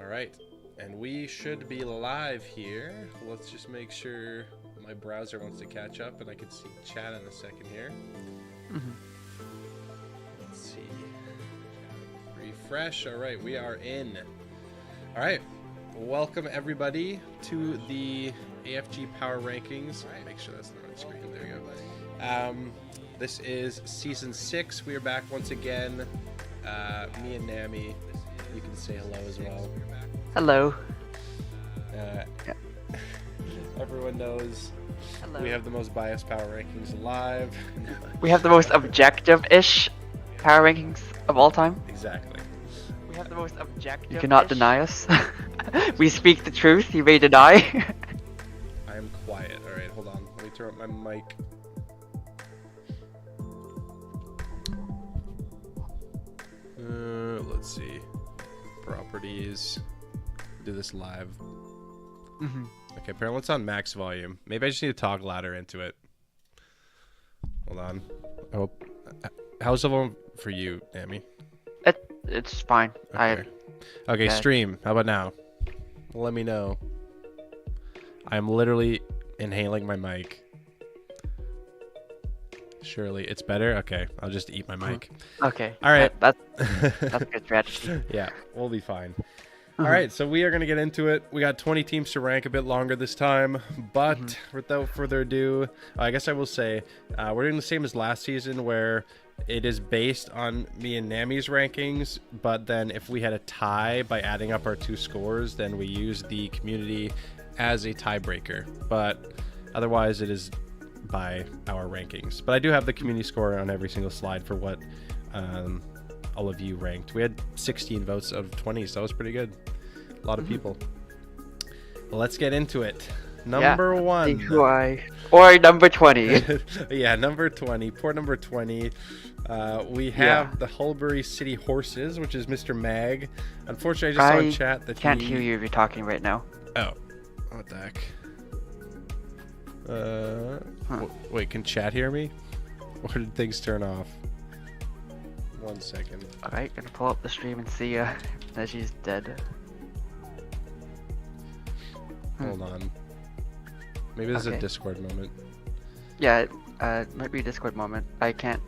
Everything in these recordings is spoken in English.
Alright, and we should be live here. Let's just make sure my browser wants to catch up and I can see chat in a second here. Let's see. Refresh. Alright, we are in. Alright, welcome everybody to the AFG Power Rankings. Make sure that's the right screen. There you go. This is Season 6. We are back once again. Me and Nami. You can say hello as well. Hello. Everyone knows Hello. we have the most biased power rankings live. We have the most objective-ish power rankings of all time. Exactly. We have the most objective. You You cannot deny us. We speak the truth. You may deny. I am quiet. All right, hold on. Let me turn up my mic. Let's see. Properties. Do this live. Okay, apparently it's on max volume. Maybe I just need to talk louder into it. Hold on. Oh, how's the volume for you, Nami? It's fine. Okay, stream. How about now? Let me know. I'm literally inhaling my mic. Surely it's better. Okay, I'll just eat my mic. Okay. All right. That's a good strategy. Yeah, we'll be fine. All right, so we are going to get into it. We got 20 teams to rank, a bit longer this time, but without further ado, I guess I will say we're doing the same as last season, where it is based on me and Nami's rankings, but then if we had a tie by adding up our two scores, then we use the community as a tiebreaker, but otherwise it is by our rankings. But I do have the community score on every single slide for what all of you ranked. We had 16 votes out of 20, so that was pretty good. A lot of people. Well, let's get into it. Number one. Or number 20. Yeah, number 20. Poor number 20. We have the Hullbury City Horses, which is Mr. Mag. Unfortunately, I just saw in chat that can't hear you if you're talking right now. Oh. What the heck? Wait, can chat hear me? Or did things turn off? 1 second. Alright, gonna pull up the stream and see that she's dead. Hold on. Maybe this is a Discord moment. Yeah, it might be a Discord moment. I can't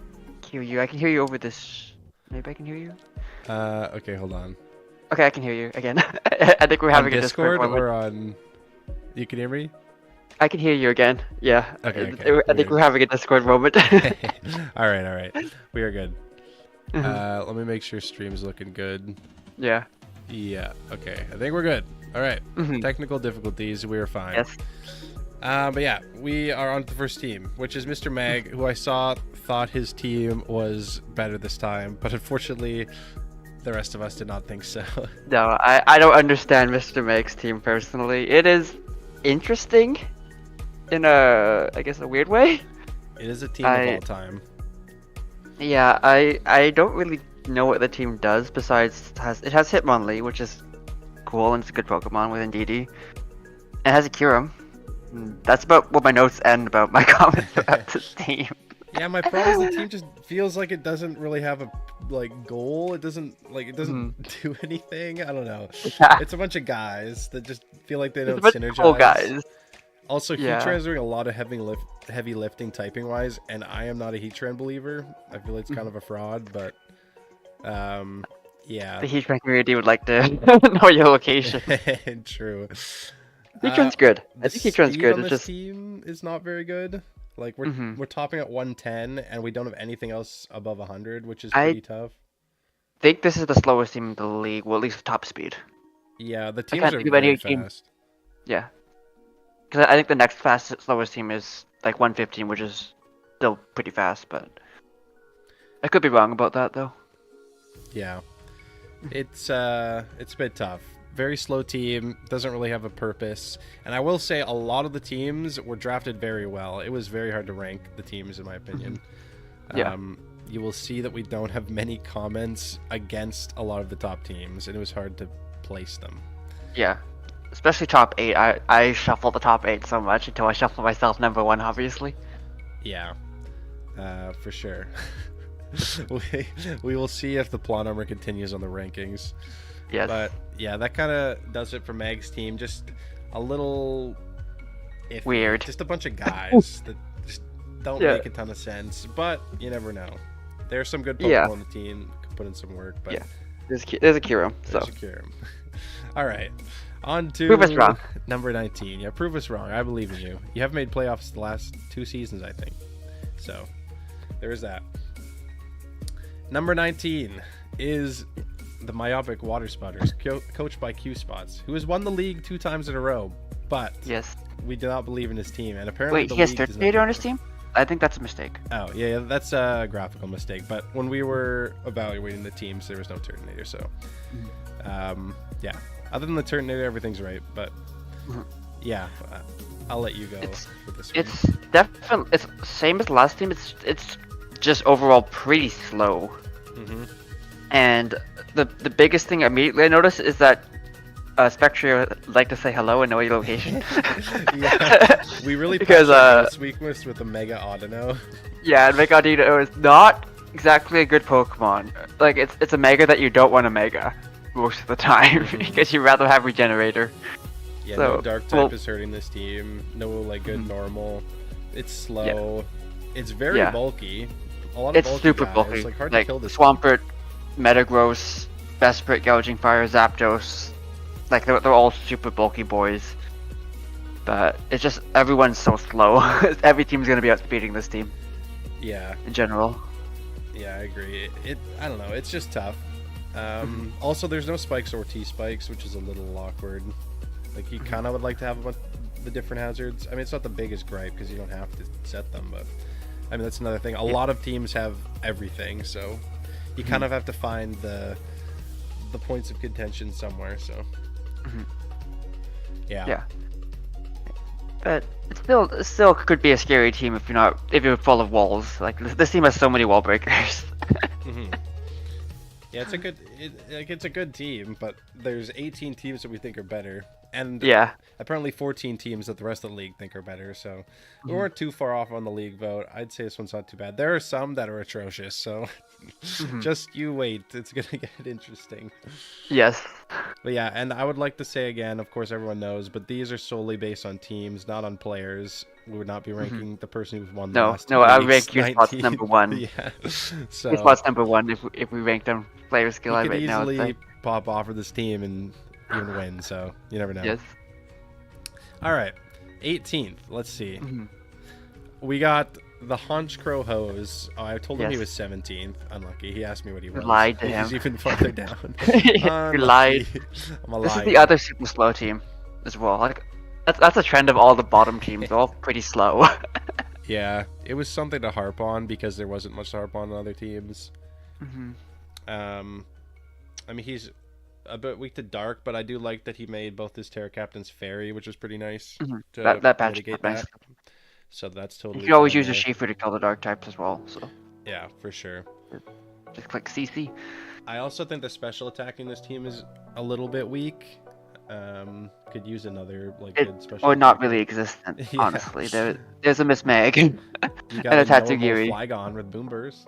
hear you. I can hear you over this. Maybe I can hear you? Okay, hold on. Okay, I can hear you again. I think we're having on a Discord moment. Or on... You can hear me? I can hear you again. Yeah. Okay. I think we're having a Discord moment. Alright. We are good. Let me make sure stream's looking good. Yeah. Yeah, okay. I think we're good. Alright. Technical difficulties, we are fine. Yes. But yeah, we are on to the first team, which is Mr. Mag, who I thought his team was better this time, but unfortunately, the rest of us did not think so. No, I don't understand Mr. Meg's team personally. It is interesting in I guess a weird way. It is a team of all time. Yeah, I don't really know what the team does besides it has Hitmonlee, which is cool and it's a good Pokemon with Indeedee. It has a Kyurem. That's about what my notes end about my comments about this team. Yeah, my problem is the team just feels like it doesn't really have a goal. It doesn't do anything. I don't know. Yeah. It's a bunch of guys that just feel like they don't synergize. Cool guys. Also, Heatran's doing a lot of heavy lifting typing wise, and I am not a Heatran believer. I feel it's kind of a fraud, but yeah. The Heatran community would like to know your location. True. Heatran's good. I think Heatran's good. It's just team is not very good. Like we're topping at 110, and we don't have anything else above 100, which is pretty tough. I think this is the slowest team in the league. Well, at least top speed. Yeah, the teams are very fast. Yeah. Because I think the next slowest team is like 115, which is still pretty fast, but I could be wrong about that though. Yeah, it's a bit tough. Very slow team, doesn't really have a purpose, and I will say a lot of the teams were drafted very well. It was very hard to rank the teams, in my opinion. Yeah. You will see that we don't have many comments against a lot of the top teams, and it was hard to place them. Yeah. Especially top 8. I shuffle the top 8 so much until I shuffle myself number 1, obviously. Yeah, for sure. we will see if the plot armor continues on the rankings. Yes. But yeah, that kind of does it for Meg's team. Just a little iffy. Weird. Just a bunch of guys that just don't Yeah. make a ton of sense. But you never know. There's some good Pokemon Yeah. on the team. Could put in some work. But Yeah. There's a Kiro, so. there's a Kyurem. All right. On to Prove us wrong. number 19. Yeah, prove us wrong. I believe in you. You have made playoffs the last 2 seasons, I think. So there is that. Number 19 is the Myopic Water Spotters, coached by Q Spots, who has won the league 2 times in a row. But Yes. we do not believe in his team, and apparently Wait, the he has league does not Turtonator on his think team? I think that's a mistake. so. Oh, yeah, that's a graphical mistake. But when we were evaluating the teams, there was no Turtonator. So, yeah. Other than the Turtonator, everything's right. But yeah, I'll let you go with this one. It's definitely it's same as last team. It's just overall pretty slow. Mm-hmm. And the biggest thing immediately I noticed is that Spectre would like to say hello and know your location. Yeah, we really Because, this weakness with the Mega Audino. Yeah, and Megadino is not exactly a good Pokemon. Like it's a Mega that you don't want to Mega most of the time because you'd rather have Regenerator. Yeah, So, no Dark type is hurting this team. No like good normal. It's slow. It's very Yeah. bulky. A lot of It's bulky super guys. bulky. Like hard Like to kill this. Swampert, Metagross, Besprit, Gouging Fire, Zapdos. Like they're all super bulky boys. But it's just everyone's so slow. Every team's gonna be outspeeding this team Yeah, in general. yeah, I agree. I don't know. It's just tough. Also, there's no spikes or T-spikes, which is a little awkward. Like, you kind of would like to have a bunch of the different hazards. I mean, it's not the biggest gripe, because you don't have to set them, but... I mean, that's another thing. A lot of teams have everything, so... You kind of have to find the points of contention somewhere, so... Yeah. But it still could be a scary team if you're full of walls. Like this team has so many wall breakers. Yeah, it's a good team, but there's 18 teams that we think are better, and Yeah. apparently 14 teams that the rest of the league think are better. So we weren't too far off on the league vote. I'd say this one's not too bad. There are some that are atrocious, so just you wait. It's gonna get interesting. Yes. But yeah, and I would like to say again, of course everyone knows, but these are solely based on teams, not on players. We would not be ranking the person who's won the last two I leagues, rank Q Spots 19. number 1. Yeah, so Q Spots number 1 if we rank them player skill he could right now. I'd easily say. pop off for this team and even win. So you never know. Yes. All right, 18th. Let's see. We got the Haunch Crow Hose. Oh, I told him he Yes. was 17th. Unlucky. He asked me what he was. lied to He's him. even farther down. You Unlucky. lied. I'm a This is liar. the other super slow team as well. Like that's a trend of all the bottom teams. They're all pretty slow. Yeah, it was something to harp on because there wasn't much to harp on other teams. I mean, he's a bit weak to Dark, but I do like that he made both his Terra Captains Fairy, which was pretty nice to that patch mitigate nice. that. So that's totally. You can always fine use a there. Shifu to kill the dark types as well. So Yeah, for sure. just click CC. I also think the special attack in this team is a little bit weak. Could use another good special. Or not attack. really existent, Yeah. honestly. There's a Miss Meg. You got and a normal Tatsugiri. Flygon with Boom Burst.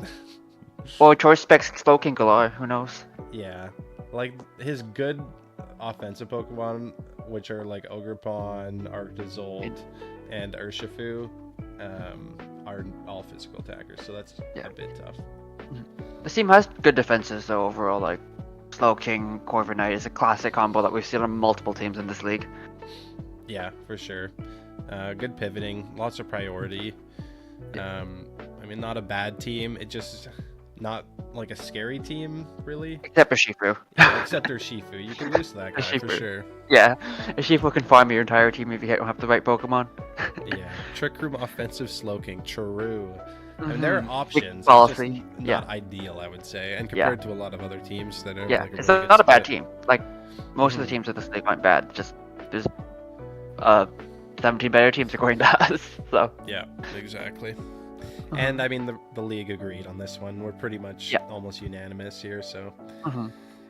Or Choice Specs Slowking Galar, who knows? Yeah, like his good offensive Pokemon, which are like Ogerpon, Arctozolt, and Urshifu, are all physical attackers. So that's a bit tough. This team has good defenses though overall, like Slowking, Corviknight is a classic combo that we've seen on multiple teams in this league. Yeah, for sure. Good pivoting, lots of priority. I mean, not a bad team. It just not like a scary team, really. Except for Shifu. Yeah, except their Shifu. You can lose to that guy for Shifu. sure. Yeah, a Shifu can farm your entire team if you don't have the right Pokemon. Yeah. Trick Room offensive Slowking. True. I mean, there are options. Policy. It's just not ideal, I would say, and compared to a lot of other teams that are Yeah, like a it's really good not a bad split. team. Like most of the teams in this league aren't bad. Just there's 17 better teams according to us. So Yeah, exactly. And I mean, the league agreed on this one. We're pretty much almost unanimous here. So,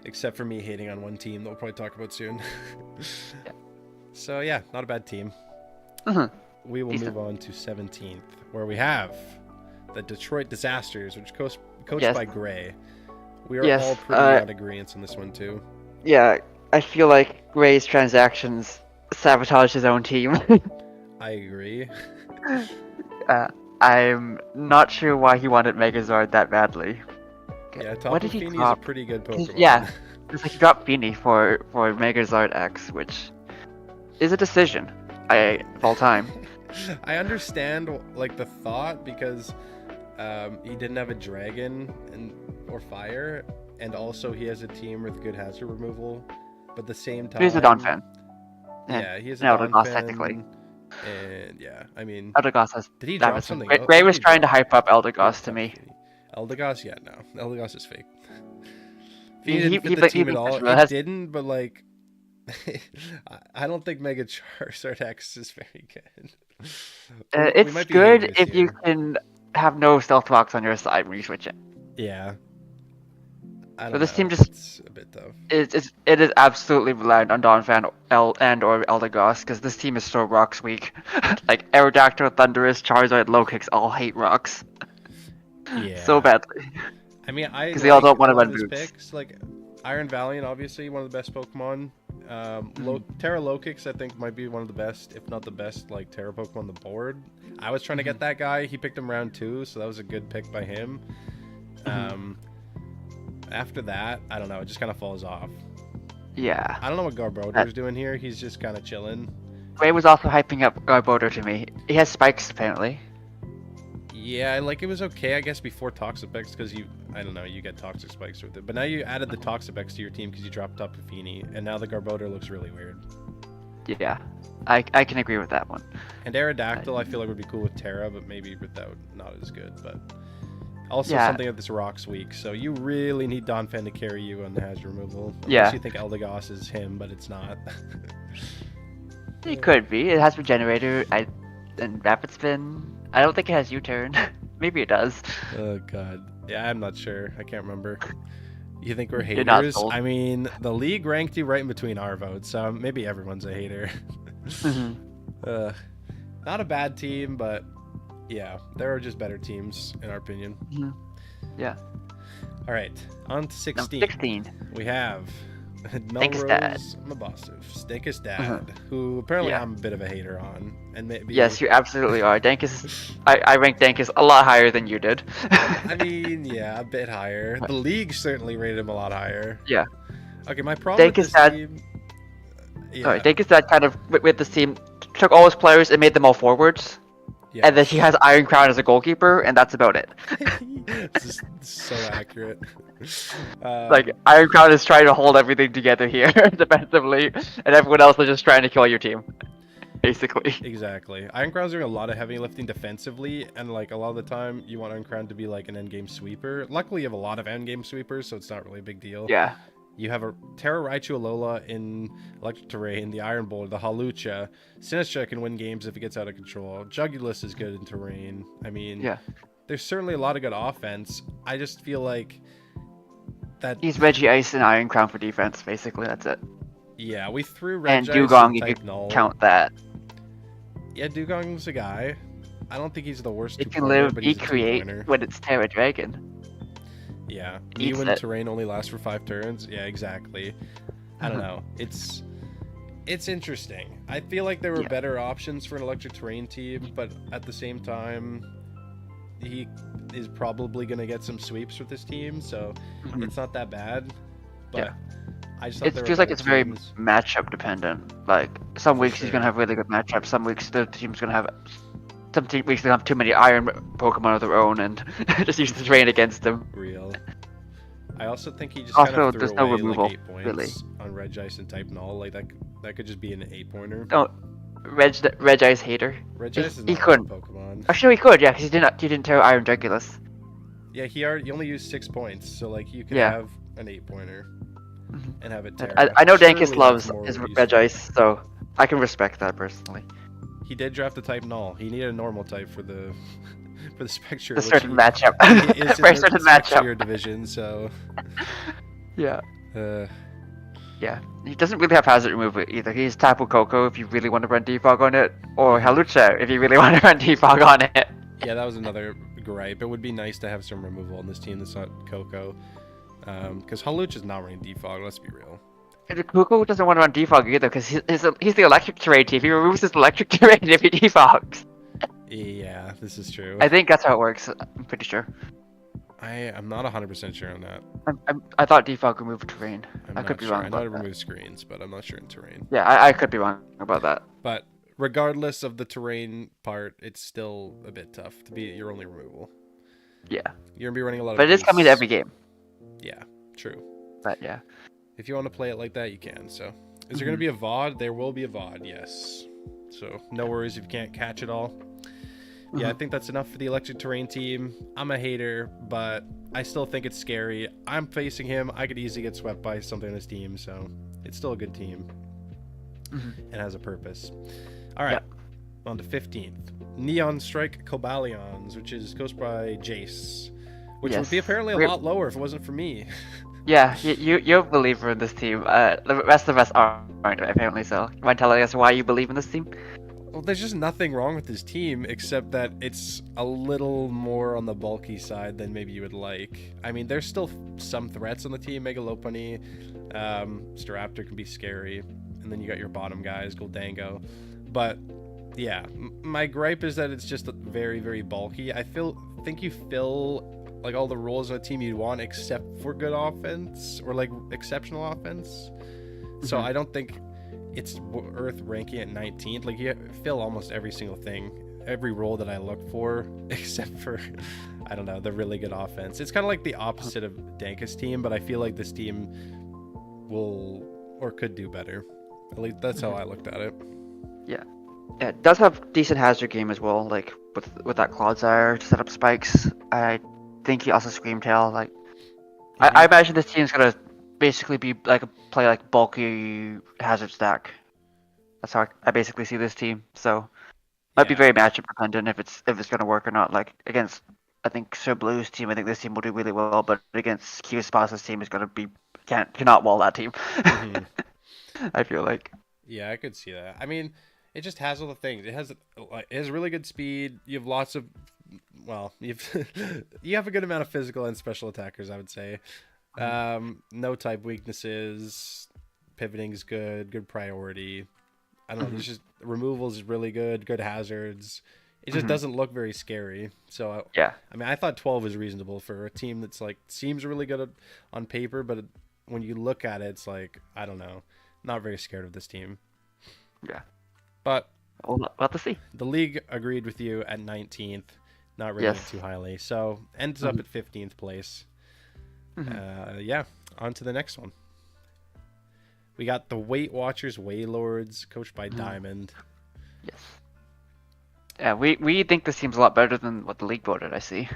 except for me hating on one team that we'll probably talk about soon. So yeah, not a bad team. We will move on to 17th, where we have the Detroit Disasters, which coached Yes. by Gray. We are Yes, all pretty on agreement on this one too. Yeah, I feel like Gray's transactions sabotage his own team. I agree. I'm not sure why he wanted Megazord that badly. Yeah, What Tapu did he Fini is a drop? pretty good Pokemon. Yeah, it's like he dropped Fini for Megazord X, which is a decision. Of all time. I understand like the thought because he didn't have a dragon or fire, and also he has a team with good hazard removal. But at the same time, He's a Don fan. Yeah, he is a No, Don Eldegoss fan. technically. And yeah, I mean, Eldegoss has. did he that drop was something? Gray, else? Gray Did was he trying to drop- hype up he Eldegoss to dropped me. Fini? Eldegoss, yeah, no, Eldegoss is fake. He- He didn't he- fit he- the but team he at all. has- It has- didn't, but like, I don't think Mega Charizard X is very good. We It's might be good haters if you here. can have no stealth rocks on your side when you switch it. Yeah. I don't But this know. team just- It's a bit tough. It is absolutely reliant on Don Fan and or Eldegoss because this team is so rocks weak. Like Aerodactyl, Thundurus, Charizard, Low-Kicks all hate rocks Yeah. so badly. I mean, I 'Cause they all don't wanna a lot run of his boots. picks. Like Iron Valiant, obviously one of the best Pokemon. Mm-hmm. Terra Low-Kicks, I think, might be one of the best, if not the best, like Terra Pokemon on the board. I was trying to Mm-hmm. get that guy. He picked him round 2, so that was a good pick by him. Mm-hmm. After that, I don't know. It just kind of falls off. Yeah. I don't know what Garbodor's doing here. He's just kind of chilling. Gray was also hyping up Garbodor to me. He has spikes apparently. Yeah, like it was okay, I guess, before Toxapex because I don't know, you get Toxic Spikes with it. But now you added the Toxapex to your team because you dropped Tapu Fini, and now the Garbodor looks really weird. Yeah. I can agree with that one. And Aerodactyl, I feel like would be cool with Terra, but maybe without not as good. But also Yeah. something that this Rock's weak, so you really need Donphan to carry you on the hazard removal. Unless Yeah. you think Eldegoss is him, but it's not. It could be. It has Regenerator and Rapid Spin. I don't think it has U-turn. Maybe it does. Oh god. Yeah, I'm not sure. I can't remember. You think we're You're not haters? sold. I mean, the league ranked you right in between our votes, so maybe everyone's a hater. Mhm. Not a bad team, but yeah, there are just better teams in our opinion. Mhm. Yeah. All right, on to Number 16. 16. We have Stink's dad. Melrose Mabosov, Stink's dad, Uh-huh. who apparently Yeah. I'm a bit of a hater on, and maybe Yes, you absolutely are. Dankus. I ranked Dankus a lot higher than you did. I mean, yeah, a bit higher. The league certainly rated him a lot higher. Yeah. Okay, my problem with Dankus this had- team. Yeah, Sorry, Dankus that kind of with this team took all his players and made them all forwards, yeah. and then he has Iron Crown as a goalkeeper, and that's about it. This is so accurate. Like Iron Crown is trying to hold everything together here defensively, and everyone else is just trying to kill your team, basically. Exactly. Iron Crown's doing a lot of heavy lifting defensively, and like a lot of the time you want Iron Crown to be like an endgame sweeper. Luckily, you have a lot of endgame sweepers, so it's not really a big deal. Yeah. You have a Terra Raichu Alola in Electric Terrain, the Iron Bolt, the Halucha. Sinistcha can win games if it gets out of control. Jugulus is good in Terrain. I mean, Yeah. there's certainly a lot of good offense. I just feel like that. He's Reggie-Ice and Iron Crown for defense, basically. That's it. Yeah, we threw And Regice Dugong, if type you null. count that. Yeah, Dugong's a guy. I don't think he's the worst. It can two-pointer, live, but he's a recreate two-pointer. when it's Terra Dragon. Yeah, Eats Mew in it. Terrain only lasts for 5 turns. Yeah, exactly. I don't Uh-huh. know. It's interesting. I feel like there were Yeah. better options for an Electric Terrain team, but at the same time, he is probably gonna get some sweeps with this team, so Mhm. it's not that bad. But Yeah. I just thought It there were feels like better it's very teams. matchup dependent. Like some For weeks he's sure. gonna have really good matchups. Some weeks the team's gonna have. Weeks they have too many Iron Pokemon of their own and just use the terrain against them. Real. I also think he just Also, kind of threw there's no away removal, like 8 points really. on Regice and Type Null. Like that could just be an 8-pointer. No, Regice hater. Regice is he not a couldn't. Pokemon. Actually, he could, yeah, because he didn't tear Iron Dragulus. Yeah, he only used 6 points, so like you could Yeah. have an 8-pointer Mhm. and have it tear. I know Surely Dankus that's loves more his useful. Regice, so I can respect that personally. He did draft the type Null. He needed a normal type for the for the Spectre. The which certain he- matchup. he is in For a the certain Spectre matchup. division, so Yeah. uh, Yeah. He doesn't really have hazard removal either. He's Tapu Koko if you really want to run Defog on it, or Halucha if you really want to run Defog on it. yeah, that was another gripe. It would be nice to have some removal on this team that's not Coco. Because Haluch is not running defog, let's be real. Kuko doesn't want to run defog either because he's the electric terrain team. He removes his electric terrain if he defogs. Yeah, this is true. I think that's how it works. I'm pretty sure. I'm not 100% sure on that. I thought defog removed terrain. I could be sure. wrong. I know it removes screens, but I'm not sure in terrain. Yeah, I could be wrong about that. But regardless of the terrain part, it's still a bit tough to be your only removal. Yeah. You're gonna be running a lot of. But it is coming to every game. Yeah, true. But yeah. If you want to play it like that, you can. So, is there going to be a VOD? There will be a VOD, yes. So, no worries if you can't catch it all. Yeah, I think that's enough for the electric terrain team. I'm a hater, but I still think it's scary. I'm facing him. I could easily get swept by something on his team, so it's still a good team. And has a purpose. All right, on to 15th. Neon Strike Cobalions, which is coached by Jace, which would be apparently a lot lower if it wasn't for me. Yeah, you're a believer in this team. The rest of us aren't, apparently, so you mind telling us why you believe in this team? Well, there's just nothing wrong with this team, except that it's a little more on the bulky side than maybe you would like. I mean, there's still some threats on the team. Megalopony, Staraptor can be scary, and then you got your bottom guys, Goldango. But, yeah, my gripe is that it's just very, very bulky. I think you fill like all the roles on a team you'd want except for good offense or like exceptional offense. So I don't think it's worth ranking at 19th. Like you fill almost every single thing, every role that I look for, except for, I don't know, the really good offense. It's kind of like the opposite of Danka's team, but I feel like this team will or could do better. At least that's how I looked at it. Yeah. Yeah, it does have decent hazard game as well, like with that Clodsire to set up spikes. I think he also Screamtail. Like, I imagine this team's gonna basically be like play like bulky hazard stack. That's how I basically see this team. So might be very matchup dependent if it's gonna work or not. Like against, I think Sir Blue's team, I think this team will do really well, but against Q Spasa's team is gonna be cannot wall that team. I feel like. Yeah, I could see that. I mean, it just has all the things. It has really good speed. You have lots of, well, you have a good amount of physical and special attackers, I would say. No type weaknesses. Pivoting is good priority. I don't know. It's just removals is really good hazards. It just doesn't look very scary. So yeah, I mean, I thought 12 was reasonable for a team that's like seems really good on paper, but when you look at it, it's like I don't know, not very scared of this team. Yeah. But we'll have to see. The league agreed with you at 19th, not rating it too highly. So ends up at 15th place. Yeah, on to the next one. We got the Weight Watchers Waylords, coached by Diamond. Yes. Yeah, we think this team's a lot better than what the league voted, I see.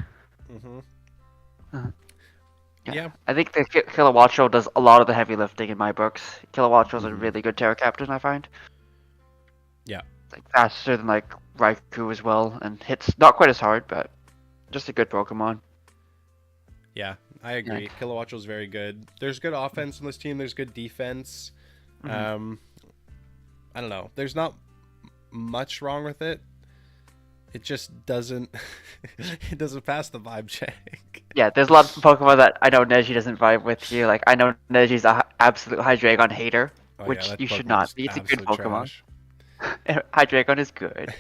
Yeah. I think the Kilowatcho does a lot of the heavy lifting in my books. Kilowatcho's a really good Terra Captain, I find. Yeah. Like faster than like Raikou as well, and hits not quite as hard, but just a good Pokemon. Yeah, I agree. Kilowatcho is very good. There's good offense in this team. There's good defense. I don't know. There's not much wrong with it. It just doesn't. It doesn't pass the vibe check. Yeah, there's a lot of Pokemon that I know Neji doesn't vibe with here. Like I know Neji's an absolute Hydreigon hater, which you should not be. It's a good Pokemon. Hydreigon is good.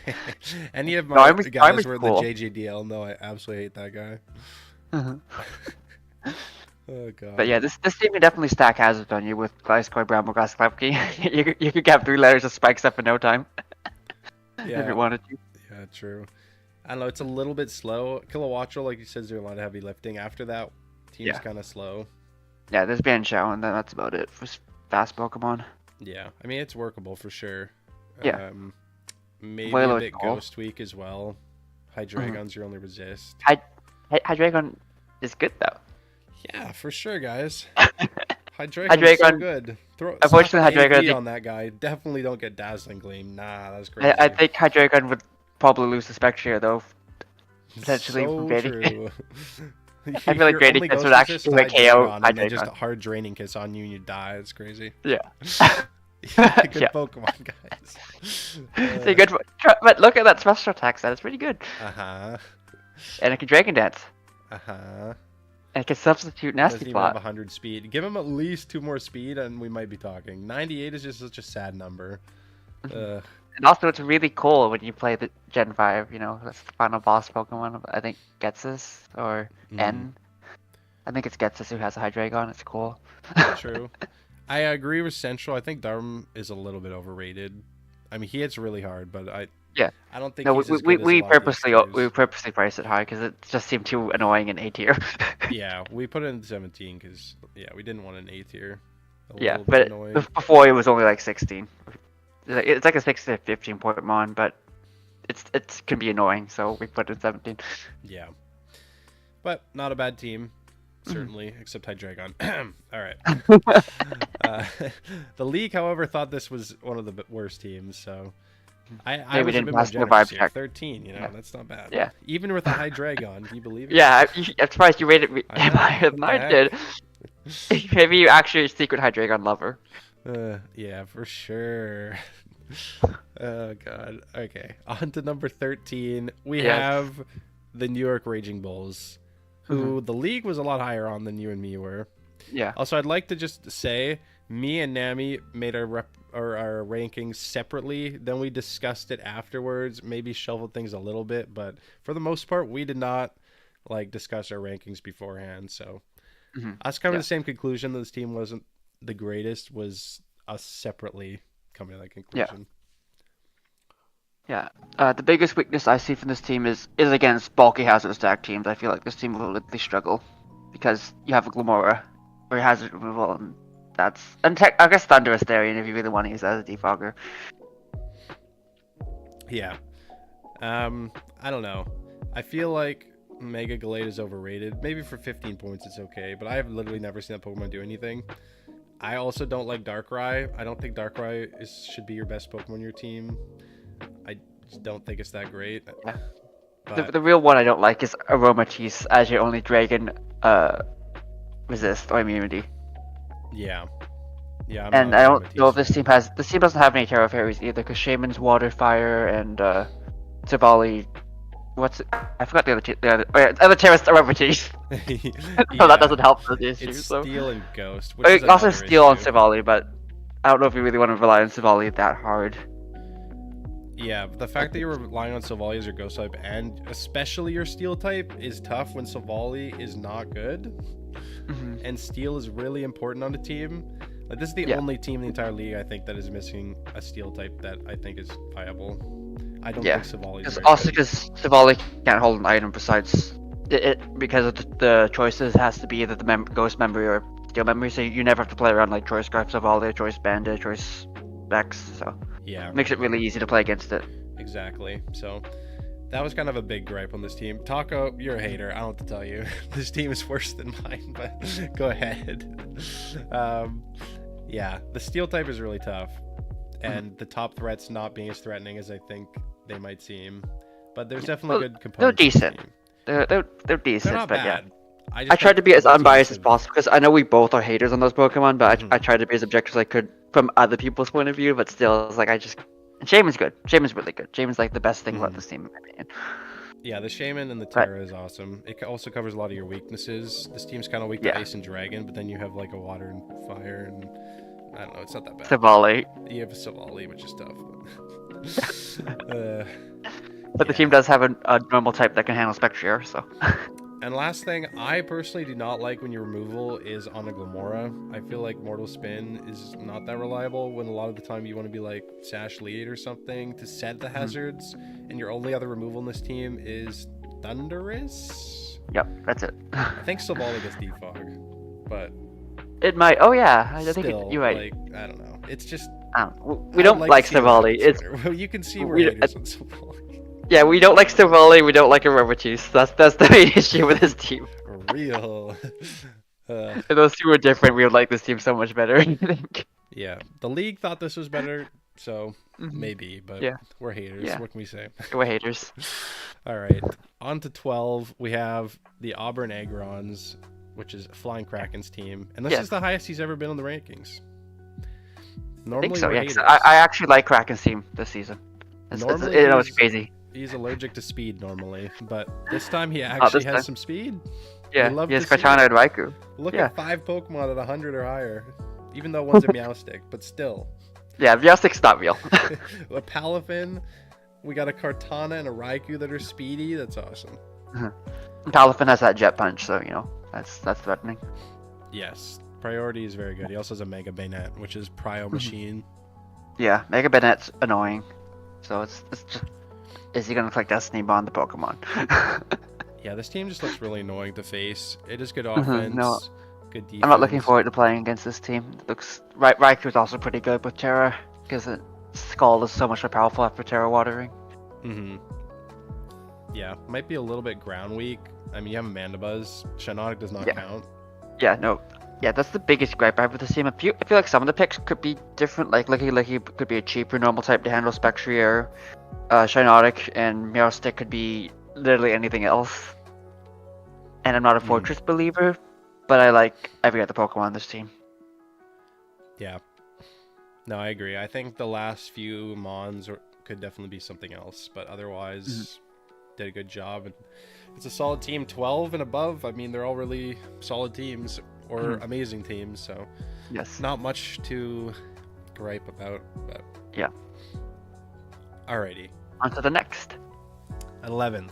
And you have my guys who are cool. The JJDL. No, I absolutely hate that guy. Oh god. But yeah, this team can definitely stack hazards on you with Gliscor, Bramblegrass, Klefki. you could get 3 letters of spikes up in no time. If you wanted to. Yeah, true. I don't know, it's a little bit slow. Kilowatcho, like you said, there's a lot of heavy lifting. After that, team's kind of slow. Yeah, there's Banchao, and then that's about it for fast Pokemon. Yeah, I mean, it's workable for sure. Yeah. Maybe a bit Ghost Weak as well. Hydreigon's your only resist. Hydreigon is good, though. Yeah, for sure, guys. Hydreigon's so good. Unfortunately, Hydreigon on that guy. Definitely don't get Dazzling Gleam. Nah, that's crazy. I think Hydreigon would probably lose the Spec Share, though. Potentially. So true. I feel like Draining Kiss would actually do a KO and then just a hard Draining Kiss on you and you die. It's crazy. Yeah. Good Pokemon, guys. It's a good, but look at that special attack set. It's pretty good. And it can Dragon Dance. Uh-huh. And it can substitute Nasty Doesn't even have Plot. 100 speed. Give him at least 2 more speed and we might be talking. 98 is just such a sad number. And also, it's really cool when you play the Gen 5, you know, that's the final boss Pokemon. I think Getsus or N. I think it's Getsus who has a Hydreigon. It's cool. True. I agree with Central. I think Durham is a little bit overrated. I mean, he hits really hard, but I don't think No, he's as good as a we lot of the purposely extras. priced it high because it just seemed too annoying in A tier. Yeah, we put it in 17 because we didn't want an A tier. Yeah, Little bit but annoying. before it was only like 16. It's like a 16 to 15 Pokemon, but it can be annoying, so we put it in 17. Yeah, but not a bad team. Certainly, except Hydreigon. All right. The league, however, thought this was one of the worst teams, so I Maybe was a didn't bit more pass the generous vibe here. check. 13, that's not bad. Yeah. Even with a Hydreigon, can you believe it? Yeah, I'm surprised you rated me I know, higher than what the I did. Maybe you're actually a secret Hydreigon lover. Yeah, for sure. Oh, God. Okay, on to number 13. We have the New York Raging Bulls, who the league was a lot higher on than you and me were. Yeah. Also, I'd like to just say, me and Nami made our rankings separately. Then we discussed it afterwards. Maybe shuffled things a little bit, but for the most part, we did not discuss our rankings beforehand. So, us coming to the same conclusion that this team wasn't the greatest was us separately coming to that conclusion. Yeah. The biggest weakness I see from this team is against bulky hazard stack teams. I feel like this team will literally struggle because you have a Glamora or hazard removal, and I guess Thunder Asterion if you really want to use that as a defogger. Yeah. I don't know. I feel like Mega Gallade is overrated. Maybe for 15 points it's okay, but I have literally never seen that Pokemon do anything. I also don't like Darkrai. I don't think Darkrai should be your best Pokemon on your team. I just don't think it's that great. Yeah. But The real one I don't like is Aromatisse as your only Dragon resist or immunity. Yeah. Yeah. And I don't know if this team doesn't have any Terra Fairies either, because Shaman's Water, Fire, and Savali. I forgot the other Terra's Aromatisse. So that doesn't help for the issue. It's so. Steel and Ghost. Which is also Steel on issue. Savali, but I don't know if you really want to rely on Savali that hard. Yeah, the fact that you're relying on Savali as your Ghost type, and especially your Steel type, is tough when Savali is not good. And Steel is really important on the team. Like, this is the only team in the entire league, I think, that is missing a Steel type that I think is viable. I don't think Savali is also because Savali can't hold an item besides because of the choices has to be either the Ghost Memory or Steel Memory, so you never have to play around like Choice Scarf, Savali, Choice Bandit, Choice Vex, so it makes it really easy to play against it. Exactly. So that was kind of a big gripe on this team. Taco, you're a hater. I don't have to tell you. This team is worse than mine, but go ahead. Yeah, the Steel type is really tough, and the top threats not being as threatening as I think they might seem. But there's definitely good components. They're decent. They're decent, They're not but bad. I tried to be as unbiased as possible because I know we both are haters on those Pokemon, but I tried to be as objective as I could from other people's point of view. But still, it's like and Shaman's good. Shaman's really good. Shaman's like the best thing about this team, in my opinion. Yeah, the Shaman and the Terra is awesome. It also covers a lot of your weaknesses. This team's kind of weak to Ice and Dragon, but then you have like a Water and Fire, and I don't know, it's not that bad. Savali. You have a Savali, which is tough. But the team does have a normal type that can handle Spectrier, so. And last thing, I personally do not like when your removal is on a Glamora. I feel like Mortal Spin is not that reliable when a lot of the time you want to be like Sash Lead or something to set the hazards, and your only other removal in this team is Thunderous? Yep, that's it. I think Savali gets Defog, but... It might. Oh yeah, I think you're right. Like, I don't know. It's just... we don't like Savali. Well, you can see we're haters on Savali. Yeah, we don't like Savali, we don't like Aromatisse. That's the main issue with this team. Real. If those two were different, we would like this team so much better, I think. Yeah, the league thought this was better, so maybe, but we're haters. What can we say? We're haters. All right, on to 12. We have the Auburn Agrons, which is Flying Kraken's team, and this is the highest he's ever been on the rankings. Normally, I think so, I actually like Kraken's team this season. It's crazy. he's allergic to speed normally, but this time he actually has some speed. Yeah, love he has to see Kartana and Raikou. Look Yeah. at 5 Pokemon at 100 or higher, even though one's a Meowstic, but still. Yeah, Meowstic's not real. A Palafin, we got a Kartana and a Raikou that are speedy. That's awesome. Palafin has that Jet Punch, so, you know, that's threatening. Yes, priority is very good. He also has a Mega Bayonet, which is Prio Machine. Yeah, Mega Banet's annoying. So it's just... Is he gonna click Destiny Bond the Pokemon? Yeah, this team just looks really annoying to face. It is good offense, No. good defense. I'm not looking forward to playing against this team. It looks... Raikou's also pretty good with Terra, because Scald is so much more powerful after Terra Watering. Yeah, might be a little bit ground weak. I mean, you have a Mandibuzz. Shiinotic does not count. Yeah, no. Yeah, that's the biggest gripe I have with this team. I feel like some of the picks could be different. Like Licky could be a cheaper normal type to handle Spectrier. Shiinotic and Meowstic could be literally anything else. And I'm not a Fortress believer, but I like every other Pokemon on this team. Yeah. No, I agree. I think the last few Mons could definitely be something else, but otherwise did a good job. And it's a solid team, 12 and above. I mean, they're all really solid teams or amazing teams, so yes, not much to gripe about. But yeah. Alrighty. On to the next. 11th.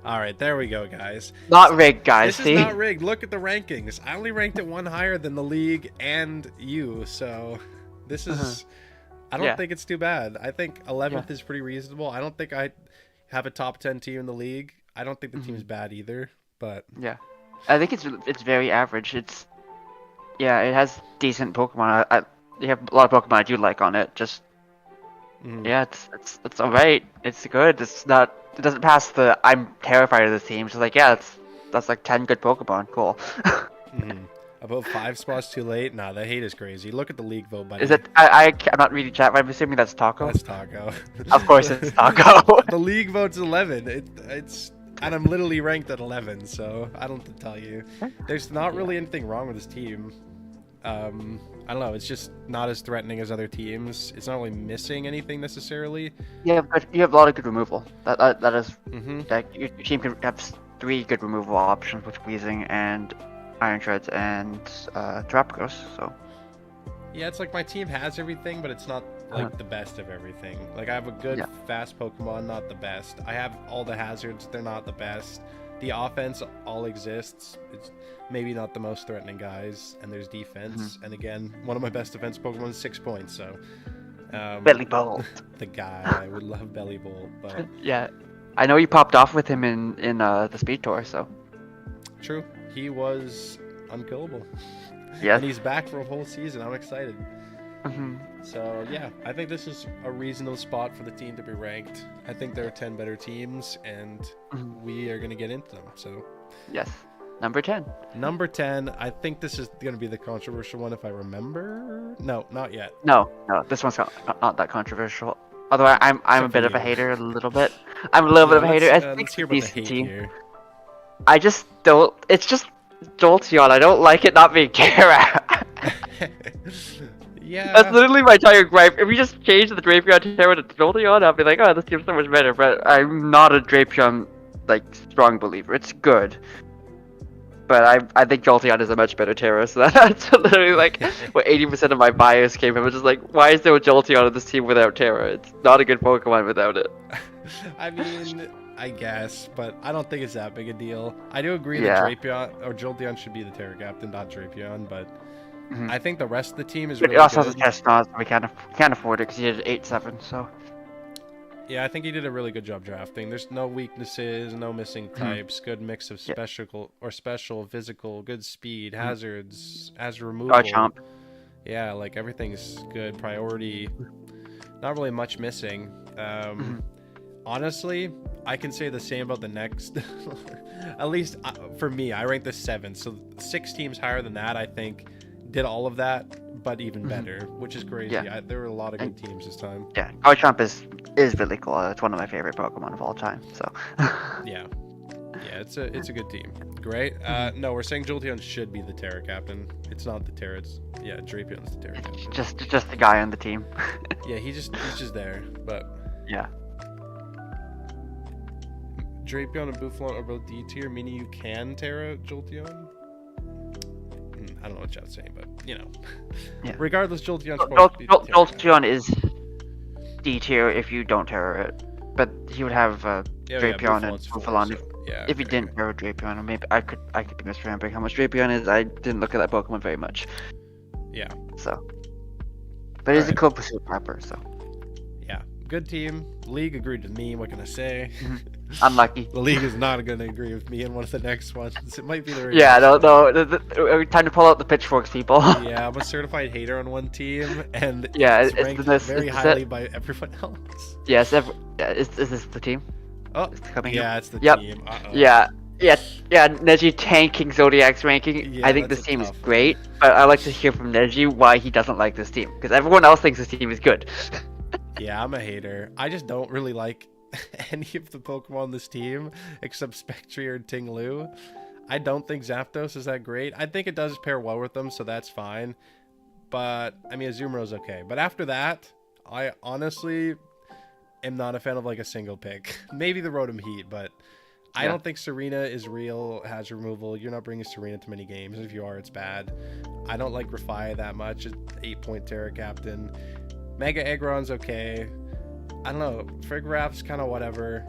All right, there we go, guys. Not rigged, guys. This is not rigged. Look at the rankings. I only ranked it one higher than the league and you, so this is... I don't think it's too bad. I think 11th is pretty reasonable. I don't think I have a top 10 team in the league. I don't think the team's bad either, but... Yeah. I think it's very average. It has decent Pokemon. You have a lot of Pokemon I do like on it. Just... Yeah, it's alright. It's good. It's not... It doesn't pass the I'm terrified of this team. It's just like, yeah, that's like 10 good Pokemon. Cool. About 5 spots too late? Nah, the hate is crazy. Look at the league vote, buddy. Is it? I'm not reading chat, but I'm assuming that's Taco. That's Taco. Of course it's Taco. The league vote's 11. It's and I'm literally ranked at 11, so I don't have to tell you. There's not really anything wrong with this team. I don't know. It's just not as threatening as other teams. It's not really missing anything necessarily. You have a lot of good removal. That is. Like your team can have 3 good removal options with Weezing and Iron Shreds and Trapgos. So. Yeah, it's like my team has everything, but it's not like the best of everything. Like I have a good fast Pokemon, not the best. I have all the hazards, they're not the best. The offense all exists. It's maybe not the most threatening guys, and there's defense. And again, one of my best defense Pokemon is 6 points. So, Belly Bolt. The guy, I would love Belly Bolt, but yeah, I know you popped off with him in the Speed Tour. So true, he was unkillable. Yeah, and he's back for a whole season. I'm excited. So yeah, I think this is a reasonable spot for the team to be ranked. I think there are 10 better teams, and we are going to get into them. So yes, number 10. Number 10. I think this is going to be the controversial one, if I remember. No, not yet. No, this one's not that controversial. Although I'm a bit of a hater, a little bit. I'm a little bit of a hater. I think let's hear about the hate team. here. I just don't. It's just Jolteon. I don't like it not being Terra. Yeah. That's literally my entire gripe. If we just change the Drapion Terra to Jolteon, I'll be like, oh, this team's so much better. But I'm not a Drapion strong believer. It's good, but I think Jolteon is a much better Terra. So that's literally like what 80% of my bias came from. It's just like, why is there a Jolteon on this team without Terra? It's not a good Pokemon without it. I mean, I guess, but I don't think it's that big a deal. I do agree that Drapion or Jolteon should be the Terra captain, not Drapion, but. I think the rest of the team is really good. It also has a Chestnut, so we can't afford it because he did 8-7, so... Yeah, I think he did a really good job drafting. There's no weaknesses, no missing types, good mix of special, physical, good speed, hazards, hazard removal. Chomp. Yeah, like everything's good, priority. Not really much missing. Honestly, I can say the same about the next. At least for me, I ranked the 7th, so 6 teams higher than that, I think. Did all of that, but even better, which is crazy. Yeah. There were a lot of good teams this time. Yeah, Garchomp is really cool. It's one of my favorite Pokemon of all time. So. Yeah, it's a good team. Great. No, we're saying Jolteon should be the Terra captain. It's not the Terra. Drapion's the Terra captain. Just the guy on the team. Yeah, he's just there. But yeah. Drapion and Buffalon are both D tier, meaning you can Terra Jolteon? I don't know what chat's saying, but yeah. Regardless, Jolteon's supposed to be Terra. Jolteon is D tier if you don't Terra it, but he would have Drapion and Buffalon if he didn't Terra Drapion. Or maybe I could be misremembering how much Drapion is. I didn't look at that Pokemon very much. Yeah. So, but it's a cool pursuit prepper. So. Yeah, good team. League agreed with me. What can I say? Unlucky. The league is not going to agree with me in one of the next ones. It might be the time to pull out the pitchforks, people. Yeah, I'm a certified hater on one team, and it's ranked very highly by everyone else. Yes, is this the team? Oh, it's coming it's the team. Uh-oh. Yeah, Neji tanking Zodiac's ranking. Yeah, I think this team is great, but I like to hear from Neji why he doesn't like this team, because everyone else thinks this team is good. Yeah, I'm a hater. I just don't really like any of the Pokemon on this team except Spectre or Ting-Lu. I don't think Zapdos is that great. I think it does pair well with them, so that's fine. But, I mean, Azumaro's okay. But after that, I honestly am not a fan of, like, a single pick. Maybe the Rotom Heat, but I don't think Serena is real, has removal. You're not bringing Serena to many games. If you are, it's bad. I don't like Grafia that much. It's 8-point Terra Captain. Mega Aggron's okay. I don't know. Frigorap's kind of whatever.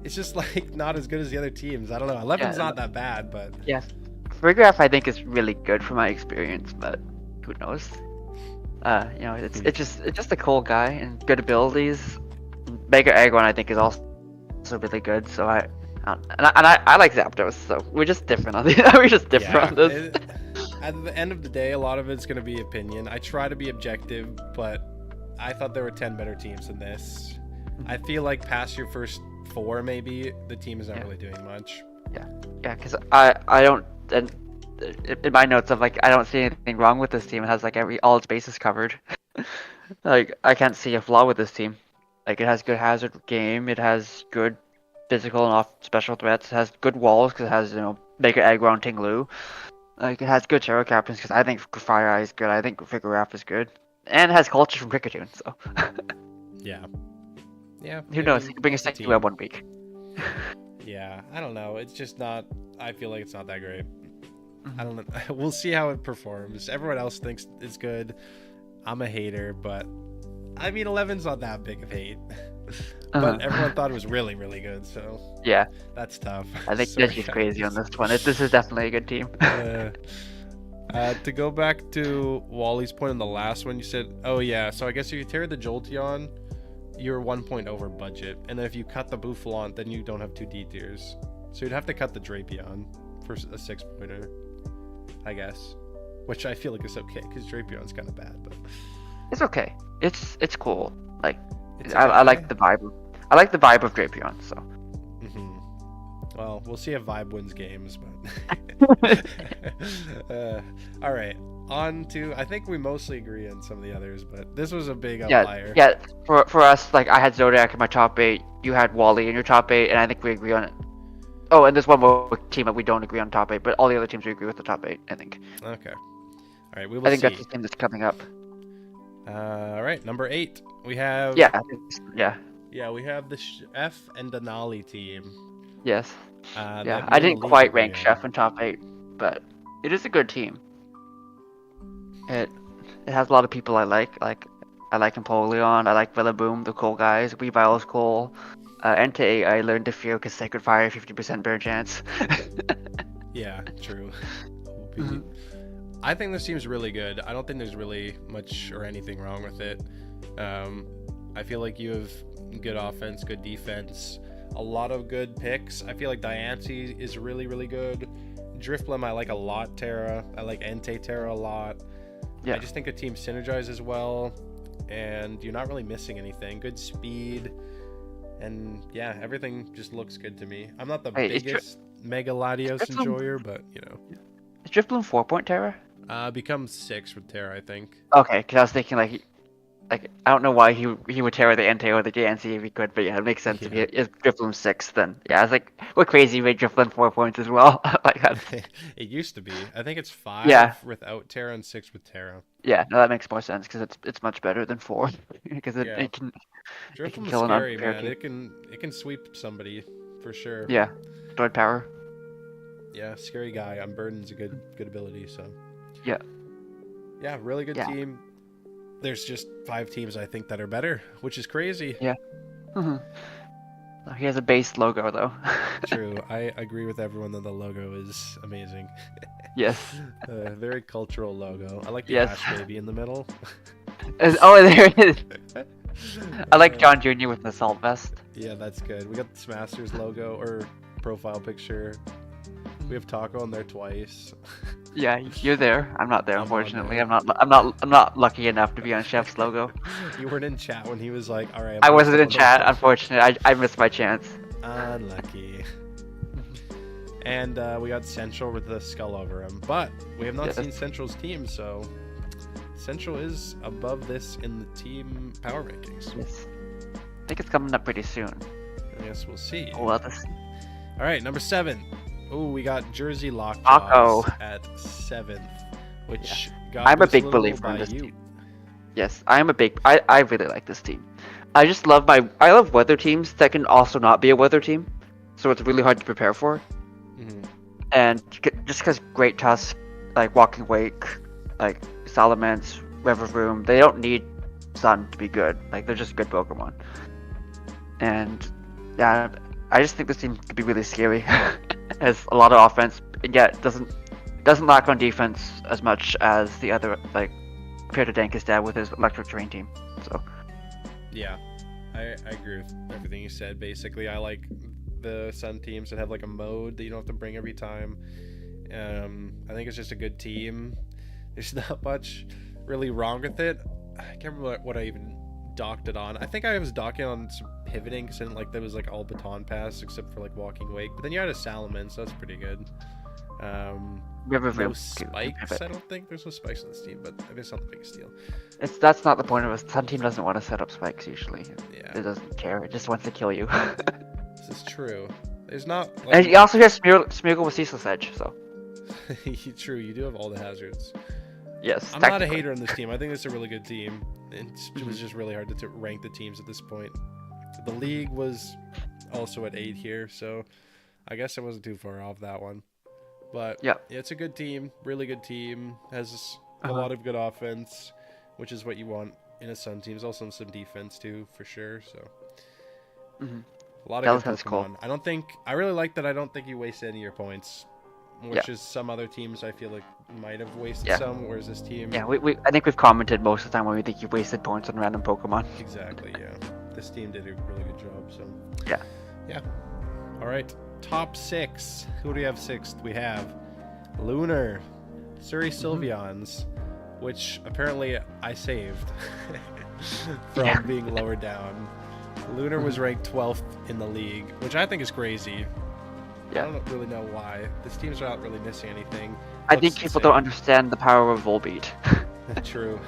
It's just like not as good as the other teams. I don't know. 11's not that bad, but yes, Frigorap I think is really good from my experience, but who knows? It's just a cool guy and good abilities. Mega Aggron I think is also really good. So I like Zapdos. So we're just different on this. At the end of the day, a lot of it's gonna be opinion. I try to be objective, but I thought there were 10 better teams than this. I feel like past your first 4, maybe, the team is not really doing much. Yeah, because I don't, and in my notes of like, I don't see anything wrong with this team. It has like all its bases covered. Like, I can't see a flaw with this team. Like, it has good hazard game, it has good physical and off special threats, it has good walls because it has, Mega Aggron, Ting-Lu. Like, it has good Terra Captains because I think Fire is good, I think Frigorap is good. And it has culture from Kricketune, so. Yeah. Who knows? He can bring a second web 1 week. Yeah, I don't know. It's just not. I feel like it's not that great. I don't know. We'll see how it performs. Everyone else thinks it's good. I'm a hater, but I mean, 11's not that big of hate. But everyone thought it was really, really good. So yeah, that's tough. I think Neji's crazy on this one. This is definitely a good team. To go back to Wally's point on the last one, you said, oh yeah, so I guess if you tear the Jolteon, you're 1 point over budget, and then if you cut the Buffalon, then you don't have 2 D tiers. So you'd have to cut the Drapion for a 6-pointer, I guess. Which I feel like is okay, because Drapion's kind of bad, but it's okay. It's cool. Like, I like the vibe. I like the vibe of Drapion, so. Well, we'll see if Vibe wins games, but all right. On to, I think we mostly agree on some of the others, but this was a big outlier. Yeah. For us, like, I had Zodiac in my top 8. You had Wally in your top 8, and I think we agree on it. Oh, and there's one more team that we don't agree on top 8, but all the other teams we agree with the top 8. I think. Okay. All right. We will. I think that's the team that's coming up. All right. Number 8. We have. Yeah. We have the F and Denali team. Yes. I didn't quite rank Chef in top 8, but it is a good team. It has a lot of people I like. Like, I like Empoleon, I like Villaboom, the cool guys. Weavile's cool. Entei, I learned to fear because Sacred Fire, 50% better chance. Yeah, true. I think this team's really good. I don't think there's really much or anything wrong with it. I feel like you have good offense, good defense, a lot of good picks. I feel like Diancie is really, really good. Drifblim I like a lot, Terra. I like Entei Terra a lot. Yeah. I just think the team synergizes well, and you're not really missing anything. Good speed, and yeah, everything just looks good to me. I'm not the biggest Mega Latios enjoyer, but Is Drifblim 4-point Terra? Becomes 6 with Terra, I think. Okay, because I was thinking like I don't know why he would Terra the Entei or the Diancie if he could, but yeah, it makes sense. If Drifblim 6, then yeah, I was like, we're crazy. Made Drifblim 4 points as well. Like it used to be. I think it's 5 without Terra and 6 with Terra. Yeah, no, that makes more sense because it's much better than 4 because it can Drifblim's kill scary, man. It can sweep somebody. for sure. Yeah, Droid Power. Yeah, scary guy. Unburden's a good ability. So. Yeah. Yeah, really good Yeah. team. There's just 5 teams I think that are better, which is crazy. Yeah. He has a base logo though. True. I agree with everyone that the logo is amazing. Yes. Very cultural logo. I like the Yes. Ash baby in the middle. Oh, there it is. I like John Jr. with the salt vest. Yeah, that's good. We got the Smasters logo or profile picture. We have Taco on there twice. Yeah, you're there. I'm not there, I'm on unfortunately. there. I'm not lucky enough to be on Chef's logo. You weren't in chat when he was like, "All right." I wasn't in chat, unfortunately. I missed my chance. Unlucky. And we got Central with the skull over him, but we have not Yes. seen Central's team, so Central is above this in the team power rankings. Yes. I think it's coming up pretty soon. I guess we'll see. Oh, well, this... All right, number 7. Oh, we got Jersey Taco. Lockjaws at 7th, which got I'm a this big little believer in by this you. team. Yes, I really like this team. I just love I love weather teams that can also not be a weather team, so it's really hard to prepare for. Mhm. And just because Great Tusk, like Walking Wake, like Salamence, River Room, they don't need Sun to be good. Like they're just good Pokemon. And yeah, I just think this team could be really scary. Has a lot of offense, and yet doesn't lack on defense as much as the other, like compared to Dankus dad with his electric terrain team. So Yeah, I agree with everything you said. Basically, I like the Sun teams that have like a mode that you don't have to bring every time. I think it's just a good team. There's not much really wrong with it. I can't remember what I even docked it on. I think I was docking on some pivoting because like there was like all baton pass except for like Walking Wake. But then you had a Salamence, so that's pretty good. River No Room. spikes. I don't think there's no spikes on this team, but I mean, it's not the biggest deal. That's not the point of it. Sun team doesn't want to set up spikes usually. Yeah, It doesn't care. It just wants to kill you. this is true. There's not. And you also have Smeargle with Ceaseless Edge, so True, you do have all the hazards. yes. I'm not a technically. hater on this team. I think it's a really good team. It was just really hard to rank the teams at this point. The league was also at 8 here, so I guess I wasn't too far off that one. But Yeah. it's a good team, really good team. Has a lot of good offense, which is what you want in a Sun team. There's also some defense too, for sure. So a lot of good That's cool. Pokemon. I really like that. I don't think you wasted any of your points, which is some other teams I feel like might have wasted some, whereas this team. Yeah, I think we've commented most of the time when we think you've wasted points on random Pokemon. Exactly, yeah. This team did a really good job, so. Yeah. Yeah. All right, top 6. Who do we have 6th? We have Lunar, Surrey Sylveons, which apparently I saved from being lower down. Lunar was ranked 12th in the league, which I think is crazy. Yeah. I don't really know why. This team's not really missing anything. I think people don't understand the power of Volbeat. True.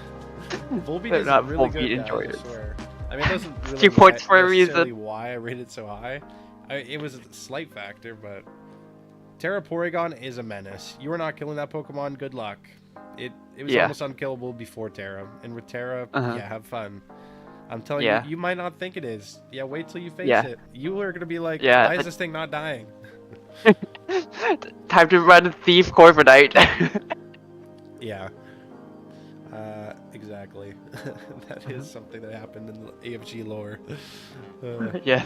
Volbeat They're is not really Volbeat good, guys, enjoyers. I swear. I mean, it doesn't really 2 points for a necessarily reason. why I rated so high. It was a slight factor, but Terra Porygon is a menace. You are not killing that Pokemon. Good luck. It was almost unkillable before Terra, and with Terra, yeah, have fun. I'm telling you, you might not think it is. Yeah, wait till you face it. You are gonna be like, why is this thing not dying? Time to run Thief Corviknight. Yeah. Exactly. That is something that happened in the AFG lore. Yeah.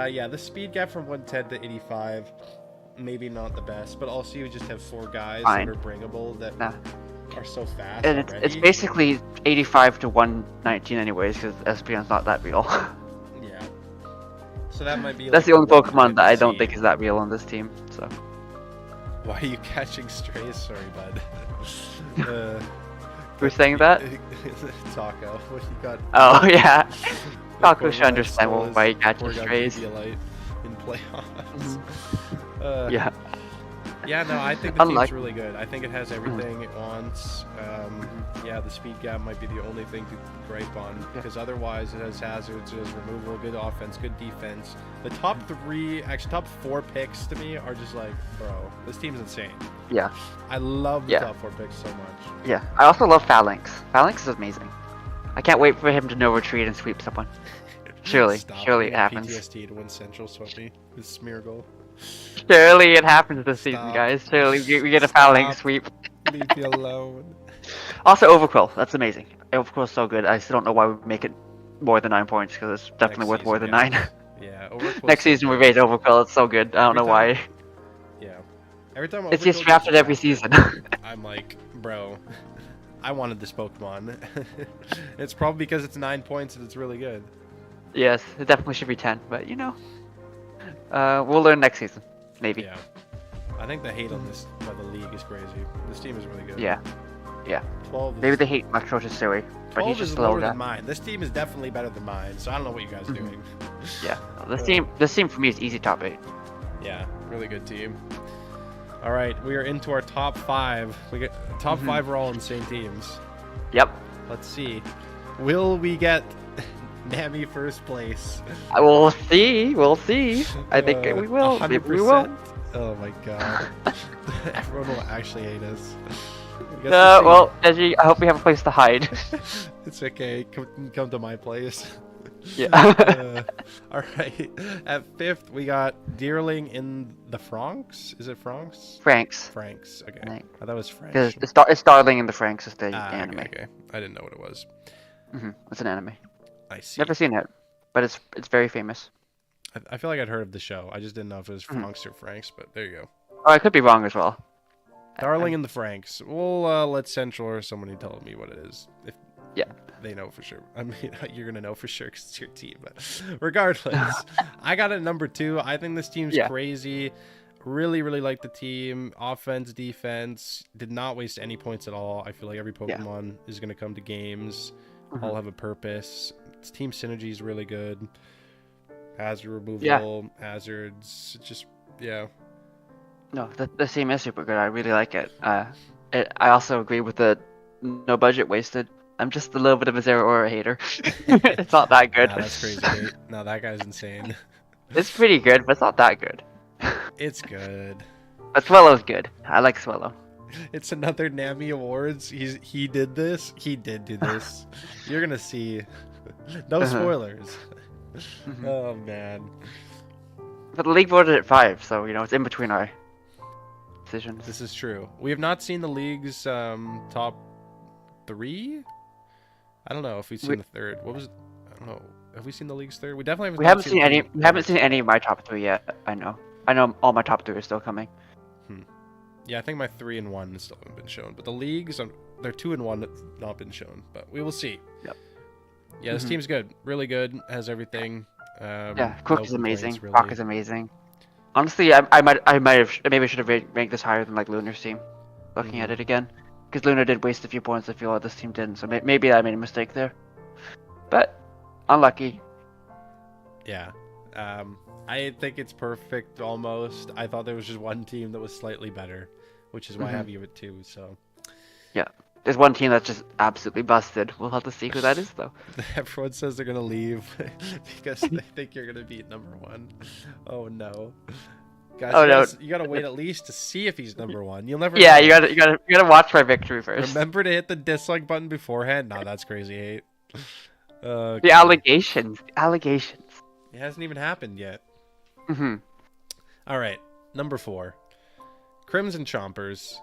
Yeah, the speed gap from 110 to 85, maybe not the best, but also you just have 4 guys that are bringable that are so fast. And it's basically 85 to 119 anyways, because Espeon's not that real. Yeah. So that might be. That's like the only one Pokemon that I don't see. think is that real on this team. So. Why are you catching strays? Sorry, bud. Who's saying that? Taco. What you got? Oh yeah. Taco Corviknight should understand stole his why he catches Porygon strays. Pedialyte in playoffs. Yeah. Yeah, no, I think the team's Unlike- really good. I think it has everything it wants. Yeah, the speed gap might be the only thing to gripe on, because otherwise it has hazards, it has removal, good offense, good defense. The top 4 picks to me are just like, bro, this team's insane. Yeah. I love the top 4 picks so much. Yeah. I also love Phalanx. Phalanx is amazing. I can't wait for him to no retreat and sweep someone. Surely, Stop. surely I it got happens. PTSD to win Central swept me. This smear goal. Surely it happens this season, Stop. guys. Surely we get a fouling Stop. sweep. Leave me alone. Also, Overquill. That's amazing. Overquill's so good. I still don't know why we make it more than 9 points because it's definitely Next worth more season, than 9. guys. Yeah, Overquill's Next so season we good. raise Overquill. It's so good. I don't Every know time- why. Yeah. Every time It's Overquill just gets drafted every season. I'm like, bro, I wanted this Pokemon. It's probably because it's 9 points and it's really good. Yes, it definitely should be 10, but you know. We'll learn next season. Maybe. Yeah. I think the hate on this by the league is crazy. This team is really good. Yeah. 12 is, Maybe they hate Electro Sui, but 12 he's just is below lower that. than mine. This team is definitely better than mine, so I don't know what you guys are doing. Yeah. This team for me is easy top 8. Yeah, really good team. All right, we are into our top 5. We get top 5 are all insane teams. Yep. Let's see. Will we get Nami first place? We'll see. We'll see. I think we will. 100%. Maybe we will. Oh my god. Everyone will actually hate us. We get to see. Well, Edgy, I hope we have a place to hide. It's okay. Come to my place. Yeah. All right. At 5th, we got Deerling in the Franks. Is it Franks? Franks. Franks. Okay. Right. I thought it was French. Because it's Darling in the Franks is the anime. Okay. I didn't know what it was. It's an anime. I see. Never seen it, but it's very famous. I feel like I'd heard of the show. I just didn't know if it was Franks or Franks, but there you go. Oh, I could be wrong as well. Darling in the Franks. We'll let Central or somebody tell me what it is. If they know for sure. I mean, you're going to know for sure because it's your team. But regardless, I got it number 2. I think this team's crazy. Really, really like the team. Offense, defense. Did not waste any points at all. I feel like every Pokemon is going to come to games. All have a purpose. Its team synergy is really good. Hazard removal, hazards. Just, No, the team is super good. I really like it. I also agree with the no budget wasted. I'm just a little bit of a Zero Aura hater. It's not that good. Nah, that's crazy. No, that guy's insane. It's pretty good, but it's not that good. It's good. But Swellow's good. I like Swellow. It's another Nami Awards. He did this. He did do this. You're gonna see. No spoilers. Oh man. But the league voted at 5, so you know it's in between our decisions. This is true. We have not seen the league's top 3. I don't know if we've seen the third. What was it? I don't know. Have we seen the league's third? We definitely haven't seen any. We haven't seen any of my top 3 yet. I know all my top 3 are still coming. Yeah, I think my 3 and 1 still haven't been shown, but the leagues, they're 2 and 1 that's not been shown. But we will see. Yep. Yeah, this team's good. Really good. Has everything. Crook no is amazing. complaints, really. Rock is amazing. Honestly, I might have maybe I should have ranked this higher than like Lunar's team. Looking at it again, because Lunar did waste a few points. I feel like this team didn't, so maybe I made a mistake there. But unlucky. Yeah. I think it's perfect almost. I thought there was just one team that was slightly better, which is why I have you at 2. So. Yeah. There's one team that's just absolutely busted. We'll have to see who that is, though. Everyone says they're gonna leave because they think you're gonna beat number 1. Oh no, guys! You gotta wait at least to see if he's number 1. You'll never. Yeah, know. you gotta watch my victory first. Remember to hit the dislike button beforehand. No, that's crazy hate. The allegations. It hasn't even happened yet. All right, number 4, Crimson Chompers.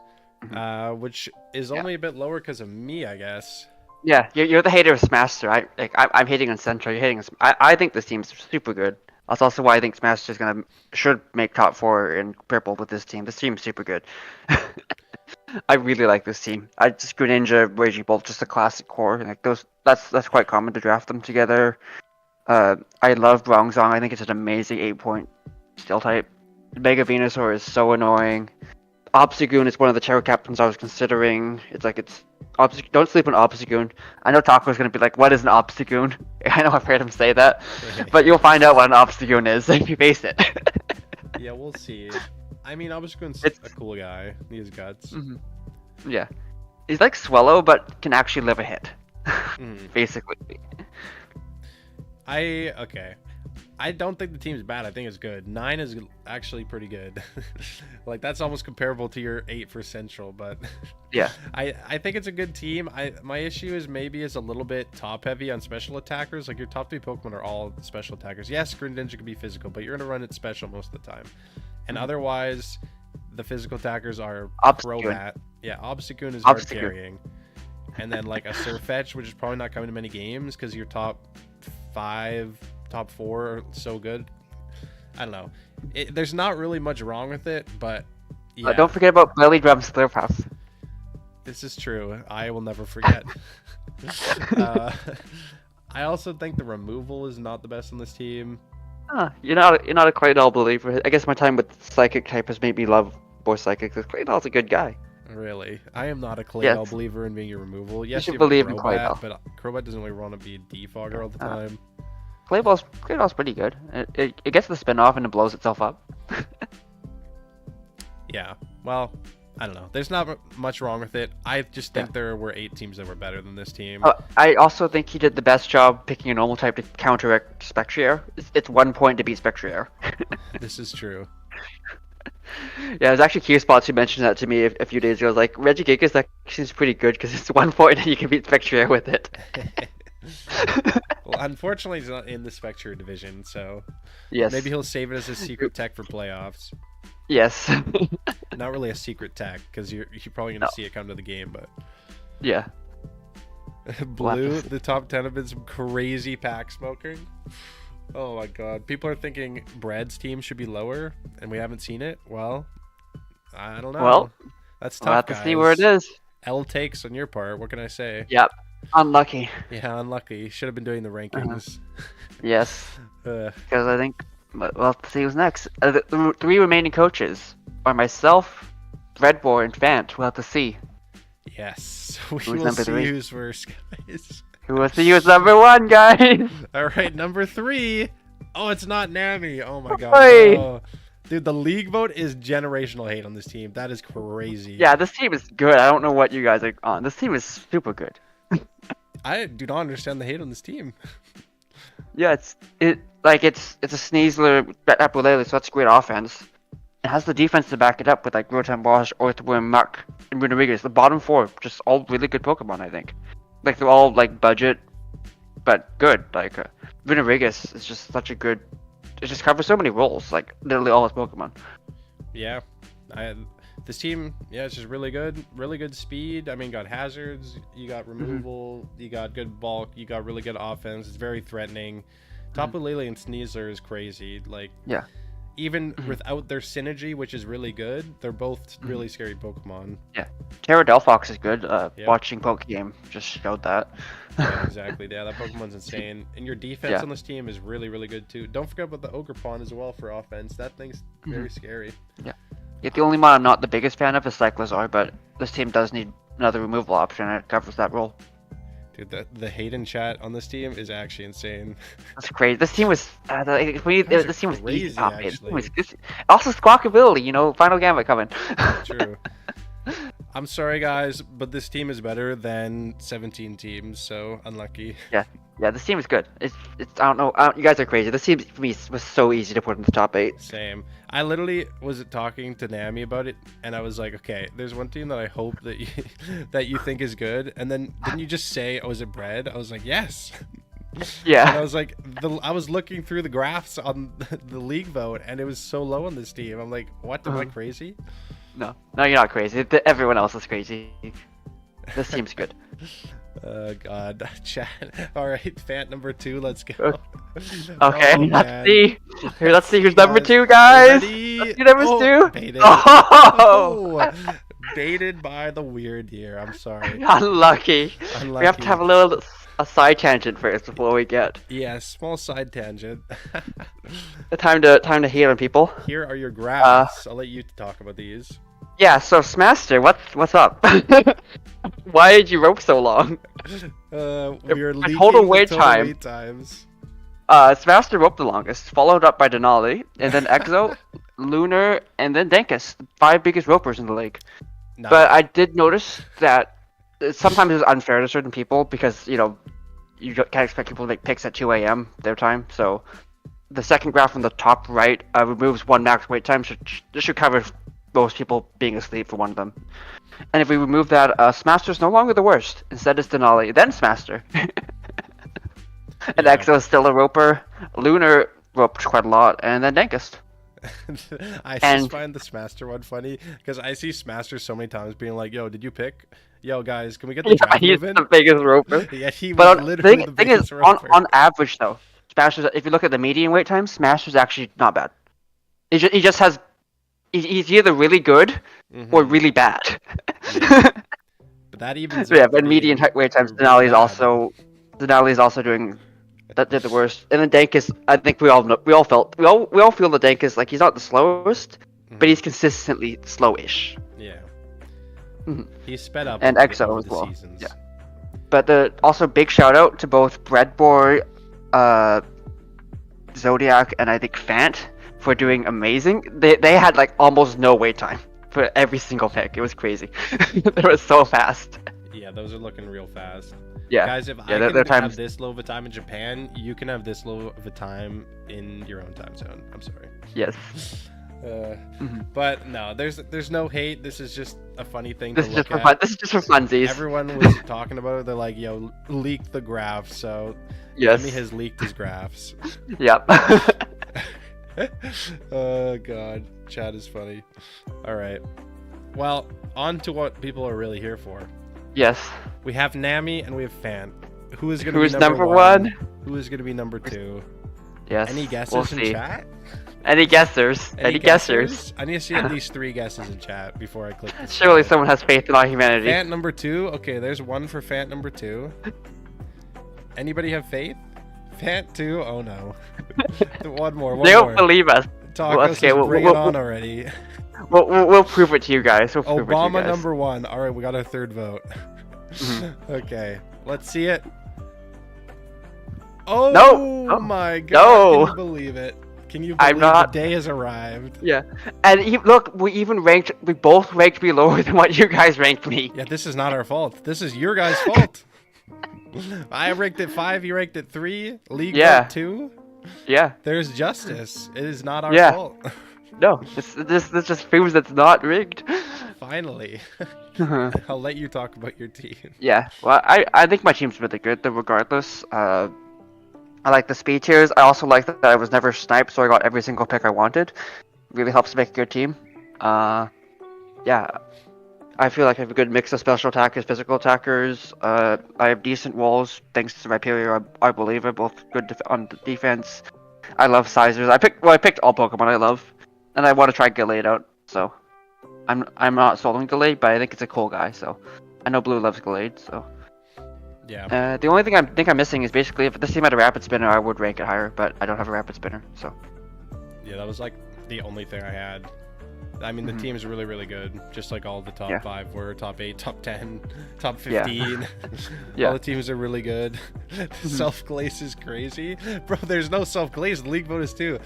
Which is only a bit lower because of me, I guess. Yeah, you're the hater of Smaster. I'm hating on Central. You're hating on. I think this team's super good. That's also why I think Smaster should make top 4 in purple with this team. This team's super good. I really like this team. I just Greninja, Raging Bolt, just a classic core. Like those, that's quite common to draft them together. I love Bronzong. I think it's an amazing 8-point Steel type. Mega Venusaur is so annoying. Obstagoon is one of the Terror Captains I was considering. Don't sleep on Obstagoon. I know Taco's gonna be like, what is an Obstagoon? I know I've heard him say that. But you'll find out what an Obstagoon is if you face it. Yeah, we'll see. I mean, Obstagoon's a cool guy. He has guts. Yeah. He's like Swellow, but can actually live a hit. Basically. Okay. I don't think the team's bad. I think it's good. 9 is actually pretty good. Like that's almost comparable to your 8 for Central, but Yeah. I think it's a good team. My issue is maybe it's a little bit top heavy on special attackers. Like your top 3 Pokemon are all special attackers. Yes, Greninja can be physical, but you're gonna run it special most of the time. And otherwise, the physical attackers are Obstagoon. Crobat. Yeah, Obstagoon is hard Obstagoon. carrying. And then like a Surfetch, which is probably not coming to many games because your top 5, top 4 are so good. I don't know. There's not really much wrong with it, but yeah. Don't forget about Belly Drum's Slurpass. This is true. I will never forget. I also think the removal is not the best on this team. You're not a Claydol believer. I guess my time with Psychic type has made me love Boy Psychic, because Claydol's a good guy. Really? I am not a Claydol Yes. believer in being a removal. Yes, should you have a believe in Crobat, Claydol. but Crobat doesn't really want to be a defogger all the time. Claydol's pretty good. It gets the spin off and it blows itself up. Yeah. Well, I don't know. There's not much wrong with it. I just think there were 8 teams that were better than this team. I also think he did the best job picking a normal type to counteract Spectrier. It's 1 point to beat Spectrier. This is true. Yeah, it was actually Q-Spots who mentioned that to me a few days ago. I was like, Regigigas that seems pretty good because it's 1 point and you can beat Spectrier with it. Well, unfortunately, he's not in the Spectre division, so Yes. maybe he'll save it as a secret tech for playoffs. Yes. Not really a secret tech, because you're probably going to see it come to the game, but... Yeah. Blue, the top 10 have been some crazy pack smoking. Oh my god. People are thinking Brad's team should be lower, and we haven't seen it. Well, I don't know. Well, that's tough, we'll have to guys. see where it is. L takes on your part. What can I say? Yep. Unlucky. Yeah, unlucky. Should have been doing the rankings. Yes. Uh, Because I think we'll have to see who's next. The 3 remaining coaches are myself, Redboar, and Fant. We'll have to see. yes. We Who's will number see 3? who's first, guys. Who will see who's number 1, guys? All right, number 3. Oh, it's not Nami. Oh my god. Hey. Oh. Dude, the league vote is generational hate on this team. That is crazy. Yeah, this team is good. I don't know what you guys are on. This team is super good. I do not understand the hate on this team. Yeah, it's a Sneasler Apulele, so that's great offense. It has the defense to back it up with like Rotom Bosch, Orthworm, Muck, and Runerigas. The bottom 4, just all really good Pokemon, I think. Like they're all like budget, but good. Like Runerigas is just such a good. It just covers so many roles, like literally all its Pokemon. Yeah, this team, yeah, it's just really good speed. I mean, got hazards, you got removal, you got good bulk, you got really good offense. It's very threatening. Tapu Lele and Sneasler is crazy. Like, Yeah. Even without their synergy, which is really good, they're both really scary Pokemon. Yeah, Terra Delphox is good. Yeah. Watching Pokegame just showed that. Yeah, exactly. Yeah, that Pokemon's insane. And your defense on this team is really good too. Don't forget about the Ogerpon as well for offense. That thing's very scary. Yeah, the only one I'm not the biggest fan of is Cyclozar, but this team does need another removal option, and it covers that role. Dude, the hate in chat on this team is actually insane. That's crazy. This team was this team was crazy, easy top 8. actually. Also Squawkability, Final Gambit coming. True. I'm sorry, guys, but this team is better than 17 teams, so unlucky. Yeah, this team is good. It's I don't know. You guys are crazy. This team for me was so easy to put in the top 8. Same. I literally was talking to Nami about it, and I was like, okay, there's one team that I hope that you, that you think is good, and then didn't you just say, oh, is it Bread? I was like, yes. Yeah. And I was like, I was looking through the graphs on the league vote, and it was so low on this team. I'm like, what? Am I crazy? No, you're not crazy. Everyone else is crazy. This team's good. God, chat. All right, Fant number 2. Let's go. Okay, Oh, man. let's see who's number 2, guys. Ready? Let's see number 2. Baited. Oh! Oh, baited by the weird here. I'm sorry. Unlucky. We have to have a side tangent first before we get Yeah, small side tangent. the time to hate on people. Here are your graphs. I'll let you talk about these. Yeah, so Smaster, what's up? Why did you rope so long? We are leaking total the wait total time. wait times. Smaster roped the longest, followed up by Denali, and then Exo, Lunar, and then Denkus, the 5 biggest ropers in the league. Nah. But I did notice that sometimes it's unfair to certain people because, you can't expect people to make picks at 2 a.m. their time, so the second graph from the top right removes one max wait time. This should cover most people being asleep for one of them. And if we remove that, Smaster's no longer the worst. Instead, it's Denali, then Smaster. And Exo is still a roper. Lunar roped quite a lot, and then Dankest. I just find the Smaster one funny because I see Smaster so many times being like, "Yo, did you pick? Yo, guys, can we get the draft he's moving?" the biggest roper. Yeah, he was literally the biggest roper. On average though, Smaster's, if you look at the median wait time, Smaster's actually not bad. He just has, he's either really good or really bad. Yeah. But that even but median wait times, Denali is also doing. That did the worst. And then Dankest, I think we all feel the Dankest, like he's not the slowest, but he's consistently slowish. Yeah. He's sped up. And Exo as well. Seasons. Yeah. But also big shout out to both Breadboy, Zodiac, and I think Fant for doing amazing. They had like almost no wait time for every single pick. It was crazy. They were so fast. Yeah, those are looking real fast. Yeah. Guys, if I can have this low of a time in Japan, you can have this low of a time in your own time zone. I'm sorry. Yes. But no, there's no hate. This is just a funny thing this to is look just for at. fun. This is just for funsies. Everyone was talking about it. They're like, "Yo, leak the graphs." So yes, Jimmy has leaked his graphs. Yep. Oh god, chat is funny. All right. Well, on to what people are really here for. Yes. We have Nami and we have Fant. Who's going to be number one? Who is going to be number two? Yes. Any guesses in chat? Any guessers? Any guessers? I need to see at least 3 guesses in chat before I click this. Surely someone has faith in our humanity. Fant number 2. Okay, there's one for Fant number 2. Anybody have faith? Fant 2. Oh no. One more. They don't believe us. Tacos says bring it on already. We'll prove it to you guys. Obama number 1. All right, we got our third vote. Okay, let's see it. Oh no. My god! No. Can you believe it? Can you believe the day has arrived? Yeah, and look, we both ranked me lower than what you guys ranked me. Yeah, this is not our fault. This is your guys' fault. I ranked it 5. You ranked it 3. League vote 2. Yeah. There's justice. It is not our fault. No, this just proves it's not rigged. Finally. I'll let you talk about your team. Yeah, well, I think my team's really good, though, regardless. I like the speed tiers. I also like that I was never sniped, so I got every single pick I wanted. Really helps make a good team. Yeah, I feel like I have a good mix of special attackers, physical attackers. I have decent walls, thanks to Rhyperior, I believe, are both good on defense. I love sizers. I picked all Pokemon I love. And I want to try Gallade out, so I'm not soloing Gallade, but I think it's a cool guy, so I know Blue loves Gallade, so yeah. The only thing I think I'm missing is basically if this team had a Rapid Spinner, I would rank it higher, but I don't have a Rapid Spinner, so yeah, that was like the only thing I had. I mean, the team is really, really good, just like all the top 5 were, top 8, top 10, top 15. Yeah. All the teams are really good. Self-glaze is crazy. Bro, there's no self-glaze. The league vote is 2.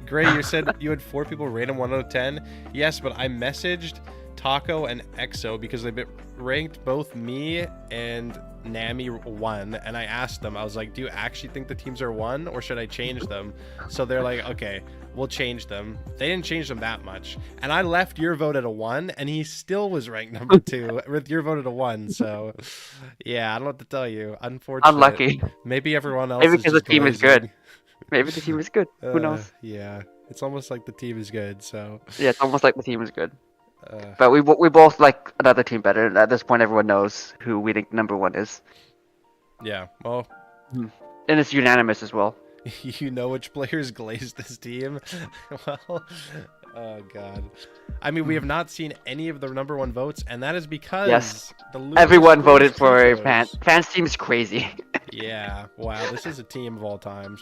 Gray, you said you had 4 people random 1 out of 10. Yes, but I messaged Taco and Exo because they ranked both me and Nami 1, and I asked them, I was like, do you actually think the teams are 1 or should I change them? So they're like, okay, we'll change them. They didn't change them that much, and I left your vote at a 1 and he still was ranked number 2 with your vote at a 1 . So yeah, I don't know what to tell you. Unfortunate. Unlucky. Maybe everyone else maybe because the team is good. Maybe the team is good. Who knows? Yeah, it's almost like the team is good. So yeah, it's almost like the team is good. But we both like another team better. And at this point, everyone knows who we think number 1 is. Yeah, well, and it's unanimous as well. You know which players glazed this team. Well, oh god. I mean, we have not seen any of the number 1 votes, and that is because everyone voted for Fans. Fans team's crazy. Yeah. Wow. This is a team of all time.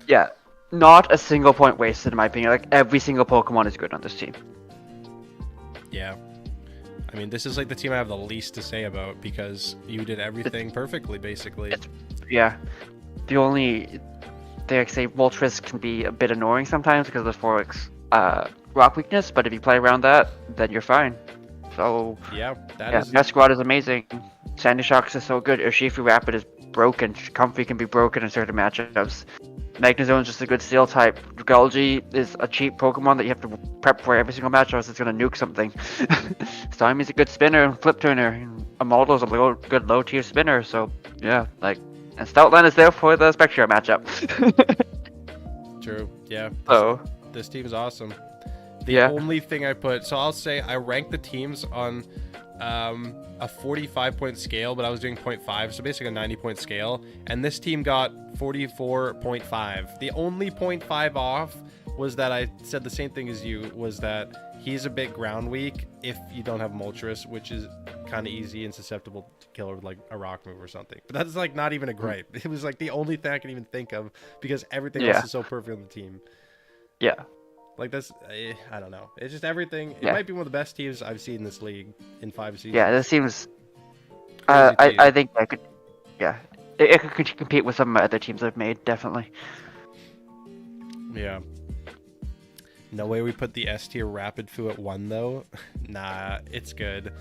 Yeah. Not a single point wasted, in my opinion. Like, every single Pokemon is good on this team. Yeah. I mean, this is like the team I have the least to say about because you did everything perfectly, basically. Yeah. The only... They say Moltres can be a bit annoying sometimes because of the Forex rock weakness, but if you play around that, then you're fine. So... Yeah, that Mesquite is amazing. Sandy Shocks is so good. Urshifu Rapid is broken. Comfy can be broken in certain matchups. Magnezone's just a good steel type. Dragalge is a cheap Pokemon that you have to prep for every single match, or else it's gonna nuke something. Stomy's a good spinner and flip turner. And Amaldo's a good low tier spinner. So yeah, like, and Stoutland is there for the Spectra matchup. True. Yeah. So This team is awesome. The only thing I put, so I'll say I ranked the teams on a 45-point scale, but I was doing 0.5, so basically a 90-point scale, and this team got 44.5. The only 0.5 off was that I said the same thing as you, was that he's a bit ground weak if you don't have Moltres, which is kind of easy and susceptible to kill with like a rock move or something. But that's like not even a gripe. It was like the only thing I can even think of because everything else is so perfect on the team. Yeah. Like that's, I don't know. It's just everything. It might be one of the best teams I've seen in this league in 5 seasons. Yeah, this seems. I think I could. Yeah, it could compete with some other teams I've made, definitely. Yeah. No way we put the S tier Rapid Foo at 1 though. Nah, it's good.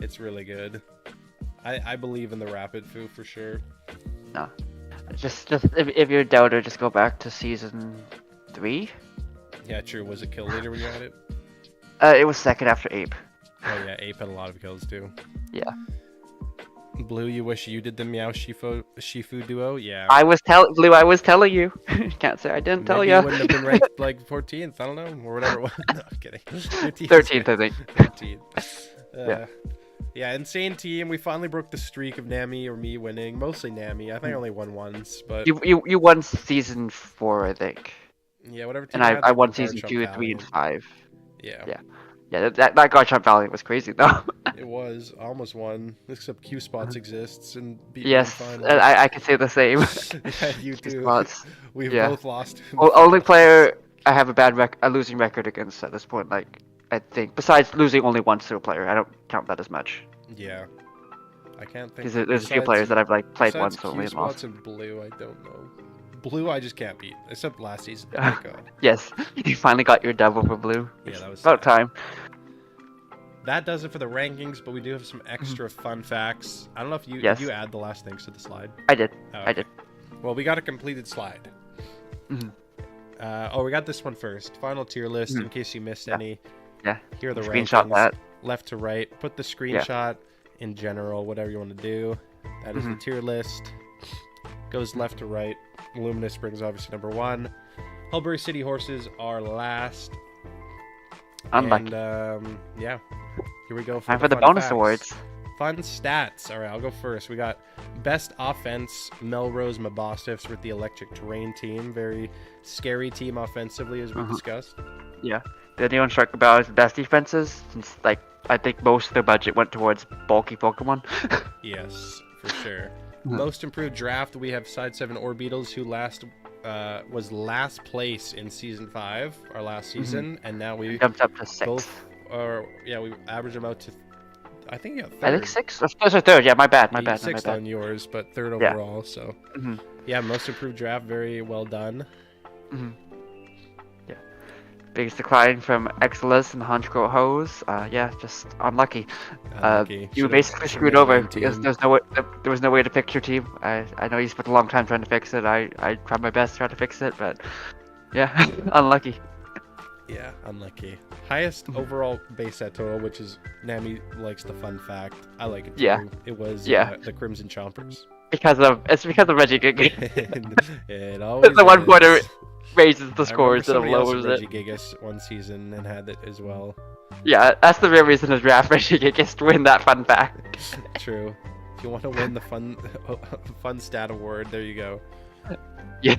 It's really good. I believe in the Rapid Foo for sure. No, just if you're a doubter, just go back to season 3. Yeah, true. Was it kill leader when you had it? It was second after Ape. Oh yeah, Ape had a lot of kills too. Yeah. Blue, you wish you did the Meow Shifu duo? Yeah. Blue, I was telling you. Can't say I didn't tell you. You wouldn't have been ranked like 14th, I don't know, or whatever it was. No, I'm kidding. 13th, I think. 13th. Yeah. Yeah, insane team. We finally broke the streak of Nami or me winning. Mostly Nami. I think I only won once, but You won season 4, I think. Yeah, whatever. And I won season 2, 3, and 5. Yeah. Yeah. Yeah, that Garchomp Valley was crazy though. It was. I almost won. Except Q Spots exists and beat yes, me in I can say the same. Yeah, you too. Spots. We've both lost. Only player I have a losing record against at this point. Like I think, besides losing only once to a player, I don't count that as much. Yeah. I can't think. Because there's a few players that I've like played once only and lost. And Blue, I don't know. Blue, I just can't beat. Except last season. Thank God. Yes, you finally got your double for Blue. Yeah, that was about time. That does it for the rankings, but we do have some extra fun facts. I don't know if you did you add the last things to the slide? I did. Oh, okay. I did. Well, we got a completed slide. We got this one first. Final tier list in case you missed any. Yeah. Here are the screenshot rankings. That. Left to right. Put the screenshot in general, whatever you want to do. That is the tier list. Goes left to right. Luminous Springs obviously number 1. Hullbury City Horses are last. Unlucky. And yeah, here we go time for the bonus awards. Fun stats. All right, I'll go first. We got best offense, Melrose Mabostiffs with the Electric Terrain team. Very scary team offensively, as we discussed. Yeah. The only one struck about is best defenses, since like I think most of their budget went towards bulky Pokemon. Yes, for sure. Most improved draft, we have Side 7 Orbeetles, who was last place in season 5, our last season, and now we jumped up to 6. We averaged them out to, I think, third. I think 6 or 3rd. Yeah, my bad. 6th on yours, but 3rd overall. So yeah, most improved draft, very well done. Yeah. Biggest decline from Exilus and Honchcrow Hose. Just unlucky. You basically screwed over because there was no way to fix your team. I know you spent a long time trying to fix it. I tried my best to try to fix it, but yeah, unlucky. Yeah, unlucky. Highest overall base set total, which is Nami likes the fun fact. I like it too. Yeah. It was the Crimson Chompers. Because of Regigigas. It always the one is. pointer raises the scores and lowers it. Regigigas one season and had it as well. Yeah, that's the real reason to draft Regigigas to win that fun fact. True. If you want to win the fun stat award, there you go. Yeah.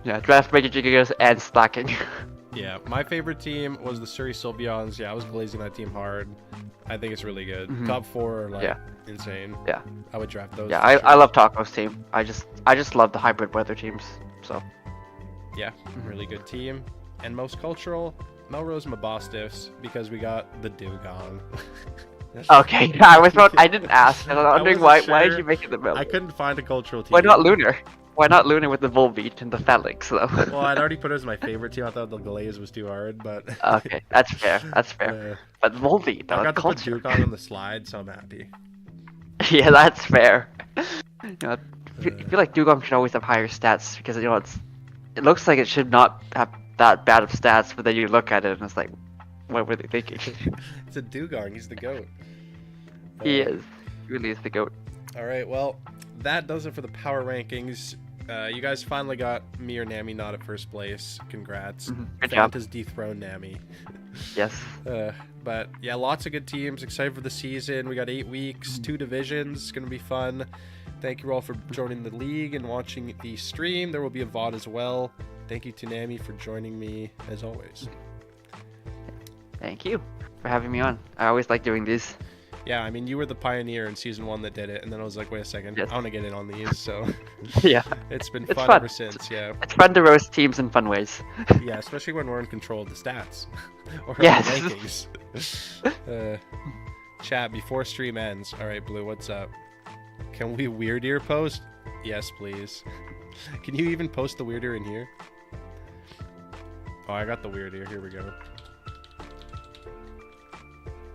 Yeah, draft Regigigas and stacking. Yeah, my favorite team was the Surrey Sylveons. Yeah, I was glazing that team hard. I think it's really good. Top 4 are insane. Yeah, I would draft those. Yeah, I love Taco's team. I just love the hybrid weather teams. So yeah, really good team. And most cultural, Melrose Mabostiffs, because we got the Dugong. Okay, I didn't ask. And I'm wondering why did you make it the middle? I couldn't find a cultural team. Why not Lunar? Why not Lunar with the Volbeat and the Felix though? Well, I'd already put it as my favorite team. I thought the glaze was too hard, but okay, that's fair. That's fair. But Volbeat, I got to culture. put Dugong on the slide, so I'm happy. Yeah, that's fair. know, I feel like Dugong should always have higher stats because it looks like it should not have that bad of stats, but then you look at it and it's like, what were they thinking? It's a Dugong. He's the GOAT. He is. He really is the GOAT. All right. Well, that does it for the power rankings. You guys finally got me or Nami not at first place. Congrats. Good job. Fanta's dethroned Nami. Yes. But yeah, lots of good teams. Excited for the season. We got 8 weeks, 2 divisions. It's going to be fun. Thank you all for joining the league and watching the stream. There will be a VOD as well. Thank you to Nami for joining me as always. Thank you for having me on. I always like doing these. Yeah, I mean, you were the pioneer in season 1 that did it, and then I was like, wait a second, Yes. I want to get in on these, so Yeah. it's been It's fun, fun. ever since, yeah. It's fun to roast teams in fun ways. Yeah, especially when we're in control of the stats. Or Yes. the rankings. Chat, before stream ends. Alright, Blue, what's up? Can we Weird Ear post? Yes, please. Can you even post the Weird Ear in here? Oh, I got the Weird Ear. Here we go.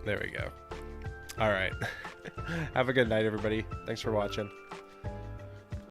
There we go. All right. Have a good night, everybody. Thanks for watching.